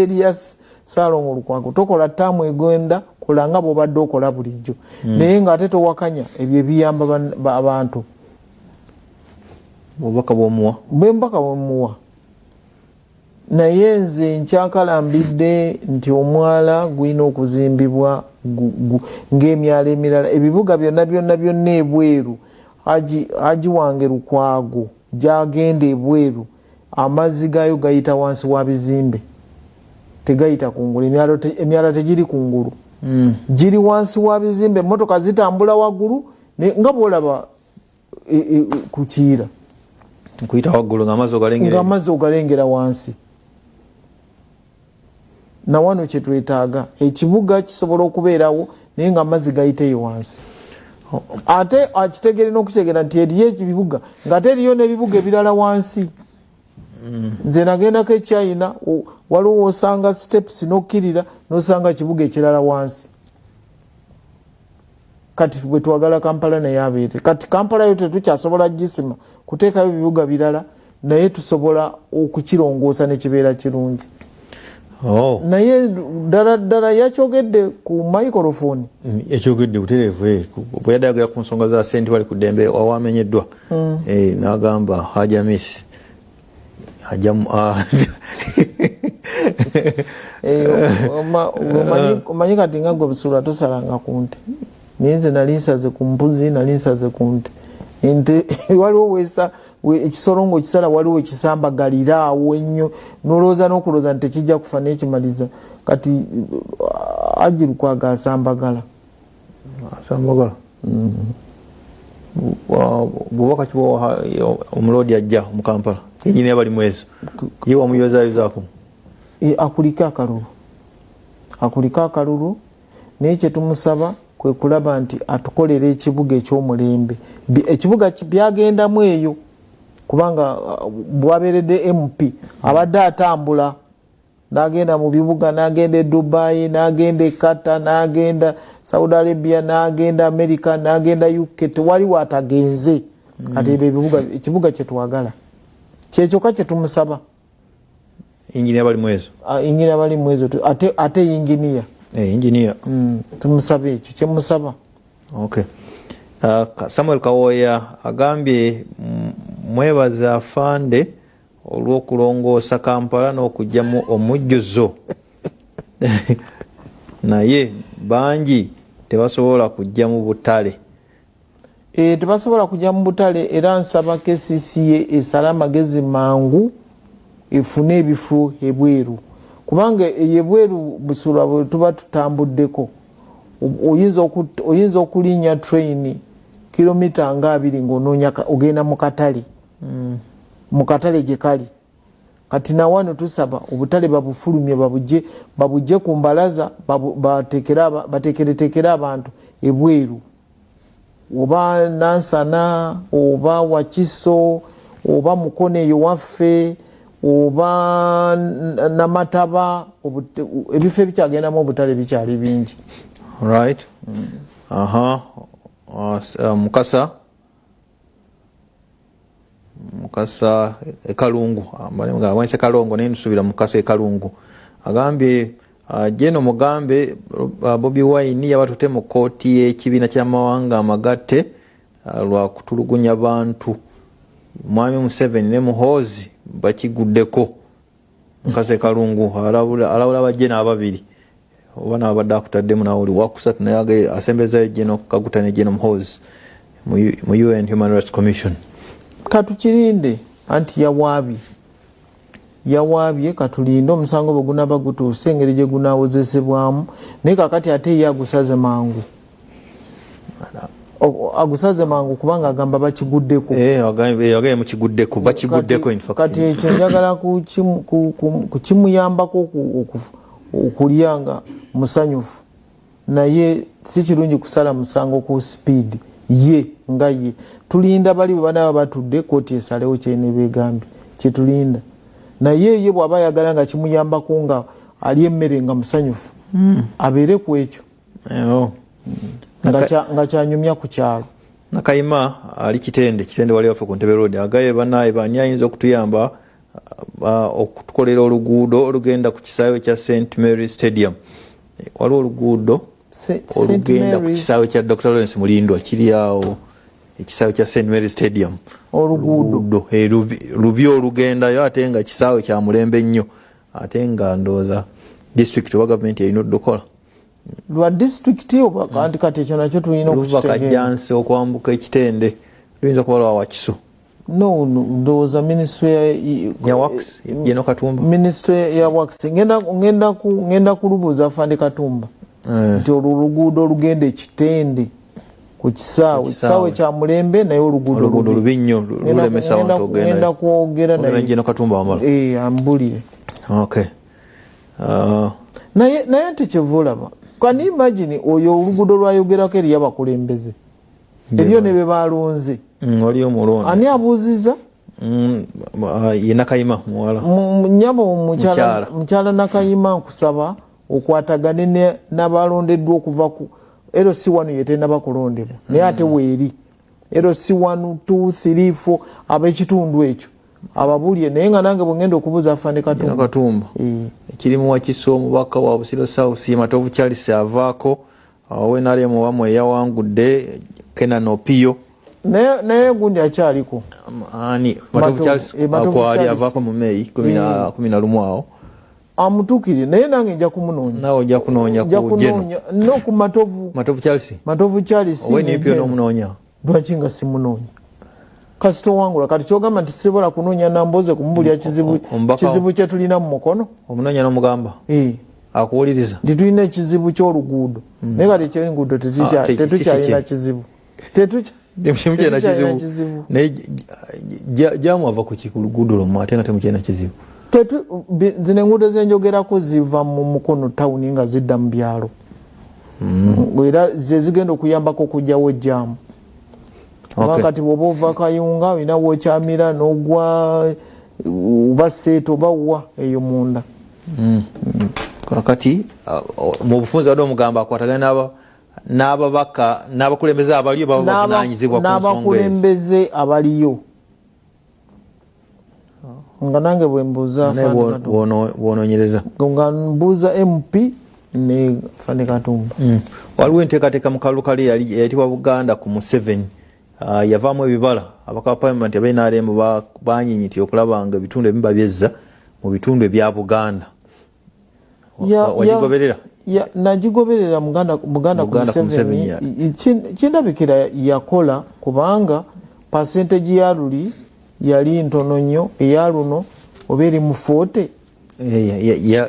Elias Saalongo Lukwago tokola tamwegenda kola nga bw'obadde okola bulijjo naye ng'ate towakanya ebyo ebiyamba abantu. Obubaka bw'omuwa naye nze nkyakalambidde nti omwala gulina okuzimbibwa ng'emyalo emirala ebibuga byonna ebweru. Haji wange Lukwago gyagenda ebweru amazzi gaayo gayita wansi wa bizimbe tegayita kungulu, emyala tegiri kungulu, giri wansi wa bizimbe, emmotoka zitambula waggulu nga bwolaba ku Kiira kuyita waggulu ng'amazzi ogalengera wansi. Na wano kye twetaaga ekibuga kisobola okubeerawo naye nga amazzi gayiteyo wansi. Ate akitegere n'okutegera nti eriyo ebibuga ng'ate eriyo n'ebibuga ebirala wansi. Nze nagendako e China, waliwo osanga steps n'okkirira n'osanga kibuga ekirala wansi. Kati bwe twagala Kampala naye abeere. Kati Kampala yo tetukyasobola gisima kuteekayo ebibuga birala, naye tusobola okukirongoosa ne kibeera kirungi. Naye ddala yakyogedde ku microphone. Yakyogedde butereevu bwe yaddaagala ku nsonga za ssente bali ku ddembe wamenyeddwa. N'agamba Hajja Messi omanyi kati nga gwe busuula tosalanga ku nte, naye nze nali nsaze ku mbuzi, nali nsaze ku nte. Ente waliwo weesa ekisolo ng'okisala waliwo ekisambagalira awo ennyo n'olowooza n'okulowooza nti tekijja kufa n'ekimaliza. Kati Agirukwaga asambagala. Bw'oba kibawa omuloodi ajja mu Kampala enjini abali mwezo ye wamuyozaayozaako akulika akalulu naye kye tumusaba kwe kulaba nti atukolera ekibuga eky'omulembe. Ekibuga byagendamu eyo kubanga bwabeeredde MP abadde atambula n'agenda mu bibuga, n'agenda e Dubai, n'agenda e Qatar, n'agenda Saudi Arabia, n'agenda America, n'agenda UK, tewali watagenze. Kati ekibuga kye twagala kyekyoka kye tumusaba. Engineer bali mwezo ate engineer tumusaba ekyo kyemusaba. Okay. Samuel Kawoya agambye mwebaza afande olw'okulongoosa Kampala n'okugyamu omujjuzo naye bangi tebasobola kujja mu butale. Tebasobola kujja mu butale, era nsaba KCCA esala amagezi mangu efune ebifo ebweru, kubanga ebweru Busuula bwe tuba tutambuddeko oyinza okulinnya train kilomita nga 2 ng'onoonya ogenda mu katale. Mu katale gye kali. Kati na wano tusaba obutale babufulumye babujje ku mbalaza bateekeretekera abantu ebweru, oba Nansana oba Wakiso oba Mukono eyo waffe oba Namataba, ebifo ebikyagendamu obutale bikyali bingi. Right. Mukasa Ekalungu wanise Kalongo naye nsubira Mukasa Ekalungu agambye Jeno Mugambe Bobi Wine yabatute mu kooti y'ekibiina ky'amawanga amagatte lwa kutulugunya bantu. Mwami Museveni ne Muhoozi bakiguddeko. Mukasa Ekalungu alawula bajjena ababiri oba n'abadde akutaddemu nawe oli wakusatu naye asembezayo Jeno Kaguta ne Jeno Muhoozi mu UN Human Rights Commission. Katukirinde anti yawaabye katulinde omusango bwe gunaba gutuuse engeri gye gunaawozesebwamu, naye kakati ate ye agusaze mangu kubanga agamba bakiguddeko. Agaye mukiguddeko bakiguddeko. Kati ekyo njagala kukimuyambako okulyanga musanyufu, naye si kirungi kusala musango ku speed ye nga ye. Tulinda bali bana batudde kooti esalewo kyene begambye kitulinda, naye ye bw'aba yagala nga kimuyambako nga ali emmere nga musanyufu abeere ku ekyo nga kyanyumya ku kyalo. Nakayima ali kitende wali waffe ku Ntebe Road agaye banaye bani ayinza okutuyamba okutukolera oluguudo olugenda ku kisaawe kya St Mary Stadium. Waliwo oluguudo olugenda ku kisaawe kya Dr. Lawrence Mulindwa kiri awo ekisaawe kya St Mary Stadium. Oluguudo lubi olugendayo ate nga kisaawe kya mulembe nnyo, ate nga ndooza district wa gavumenti erina oddukola lwa district oba kati ekyo nakyo tulina okukitegeera. Kajjansi okwambuka ekitende luyinza kuba lwa Wakiso no ndowooza ministry ya works Jeno Katumba ministry ya works ngenda kulubuuza afande Katumba nti oluguudo olugenda Ekitende ku kisaawe kya Mulembe naye oluguudo lubi nnyo lulemesa abantu ogenda ngenda kwogera naye Jeno Katumba wamala ambulire okay naye tekivulaba can you imagine oyo oluguudo lwayogerako eri abakulembeze ebyo ne bebalonze oli omulonde ani abuuziza ye Nakayima muwala nyabo mukyala Nakayima nkusaba okwatagane n'abalondeddwa okuva ku LC1 yetenda bakulondebwa naye ate weeri LC1 2 3 4 ab'ekitundu ekyo ababulye naye nga nange bwengenda okubuuza afande Katumba ekirimu Wakiso omubaka wa Busiro South Matovu Charles avaako awe nale mu bamwe yawangudde Kenan Opio naye gundi akyaliko ani Matovu Charles akwali avaako mu Mei 11 awo amutukire naye nange nja kumunoonya nawe ojja kunoonya ku Jeno no ku Matovu Charles we nipyo n'omunoonya lwaki nga simunoonya kasito wangula kati kyogamba nti sibola kunoonya namboze kumubulya kizibu kye tulina mu mukono omunoonya n'omugamba akuwuliriza nti tulina ekizibu ky'oluguudo naye kati ekyenguudo tetukyalina kizibu temukyalina kizibu naye jamu ava ku luguudo lwomu ate nga temukyalina kizibu zino enguudo zenjogerako ziva mu mukono tawuni nga zidda mu byalo era ze zigenda okuyambako okugyawo jamu kati bw'oba ova Kayunga olina w'okyamira n'ogwa oba Seeto oba wa eyo munda kakati mu bufunze wadde omugamba akwatagana n'ababaka n'abakulembeze abaliyo baba bavunaanyizibwa ku nsonga n'abakulembeze abaliyo nga nange bwe mbuuza bw'onoonyereza nga mbuuza MP ne Fane Katumba waliwo enteekateeka mu kalulu kali yayitibwa Buganda ku Museveni yavaamu ebibala abaka parliament abeNRM banyinyitira okulaba nga ebitundu ebimu babyezza mu bitundu ebya Buganda wagigoberera nagigoberera Buganda ku Museveni kindabikira yakola kubanga percentage ya luli yali ntono nnyo eya luno oba eri mu 40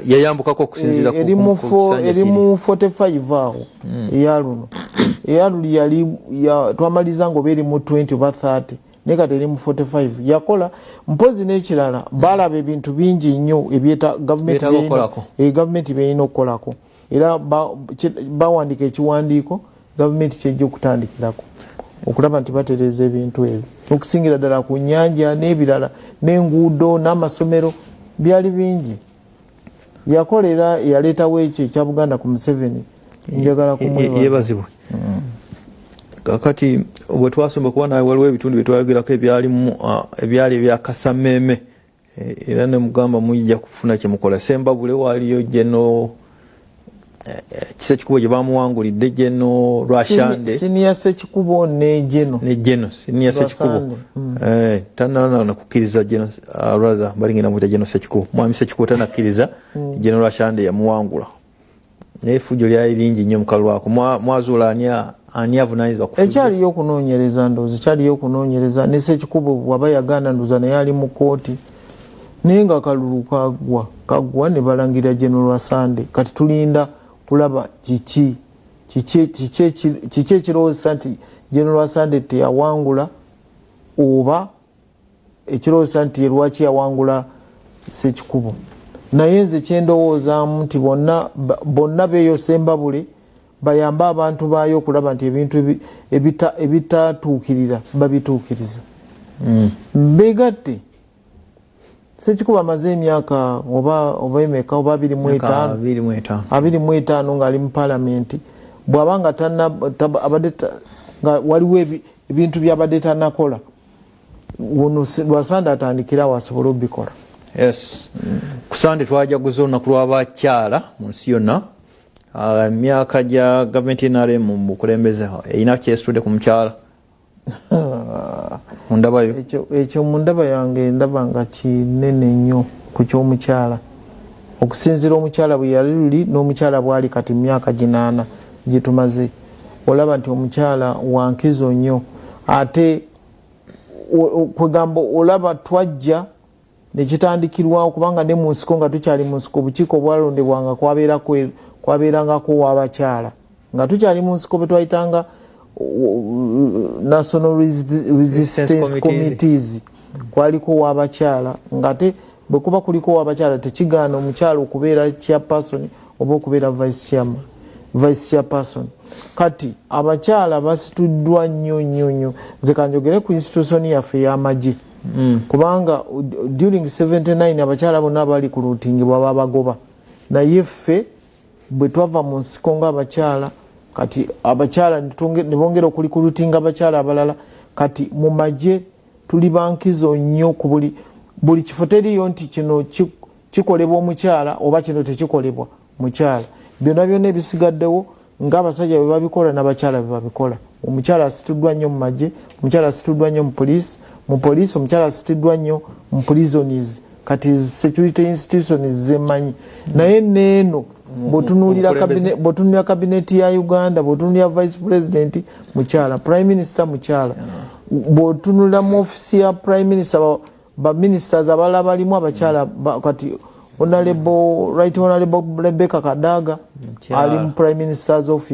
yayambukako okusinziira eri mu 45 awo eya luno eya luli yali twamaliza ngo eri mu 20 oba 30 naye kati eri mu 45 yakola mpozi n'ekirala balaba ebintu bingi nnyo ebyeta gavumenti byerina okukolako era bawandika ekiwandiiko gavumenti kyejja okutandikirako okulaba nti batereza ebintu ebyo okusingira ddala ku nnyanja n'ebirala n'enguudo n'amasomero byali bingi yakolera yaleetawo ekyo ekya Buganda ku Museveni njagala kumwebazibwe kakati bwe twasomba kuba nawe waliwo ebitundu bye twayogerako ebyali ebya Kasameme era ne mugamba mujja kufuna kye mukola Sembabule waliyo Jeno Kisekikubo gye bamuwangulidde Jeno Rwashande Senior Sekikubo ne Jeno Senior Sekikubo tanana kukkiriza Jeno rather balingenda mu Jeno Sekikubo mwami Sekikubo tanakkiriza Jeno Rwashande yamuwangula naye fujjo lyali lingi nnyo mu kalulu ako mwazuula ani avunaanyizibwa ku ekyaliyo okunoonyereza ndowooza kyaliyo okunoonyereza ne Sekikubo waba yagaana ndowooza naye ali mu kooti naye nga kalulu kaggwa ne balangira Jeno Rwashande kati tulinda kulaba kiki ekirowooza nti Jeno Rwashande teyawangula oba ekirowooza nti lwaki yawangula Sekikubo naye nze kyendowoozaamu nti bonna beeyo Sembabule bayambe abantu baayo okulaba nti ebintu ebitatuukirira babituukiriza beegatte Sekikubo amaze emyaka oba emeka oba 25 ng'ali mu palamenti bw'aba nga waliwo ebintu by'abadde tannakola Rwasande atandikirawo asobole obikola. Yes. Kusande twajaguza olunaku lw'abakyala mu nsi yonna emyaka gya gavumenti y'NRM mu bukulembeze erina kyesitudde ku mukyala mundabayo ekyo mu ndaba yange ndaba nga kinene nnyo ku ky'omukyala okusinziira omukyala bwe yali luli n'omukyala bwali kati myaka 8 gye tumaze olaba nti omukyala wankizo nnyo ate kwegamba olaba twajja nekitandikirwawo kubanga ne mu nsiko nga tukyali mu nsiko obukiiko bwalondebwanga kwabeerangako w'abakyala nga tukyali mu nsiko betwayitanga National Resistance Committees kwaliko w'abakyala ngate bwe kuba kuliko w'abakyala tekigaana omukyala okubeera chairperson oba okubeera vice chairperson. Kati abakyala basituddwa nnyo nze kanjogere ku institution yaffe y'amagye kubanga during 79 abakyala bonna bali ku lutingibwa babagoba naye ffe bwe twava mu nsiko ng'abakyala kati abakyala ne bongera okuli ku lutinga abakyala abalala kati mu magye tuli bankizo nnyo ku buli kifo teriyo nti kino kikolebwa omukyala oba kino tekikolebwa mukyala byonna ebisigaddewo ng'abasajja bwe babikola n'abakyala bwe babikola. Omukyala asituddwa nnyo mu magye, omukyala asituddwa nnyo mu poliisi omukyala asituddwa nnyo mu prisons kati security institutions zemanyi naye neeno bw'otunuulira kabineti ya Uganda bw'otunuulira vice president mukyala, prime minister mukyala, bw'otunuulira mu ofisi ya prime minister ba ministers abalala balimu abakyala kati Honorable Rebecca Kadaga ali mu prime minister's office.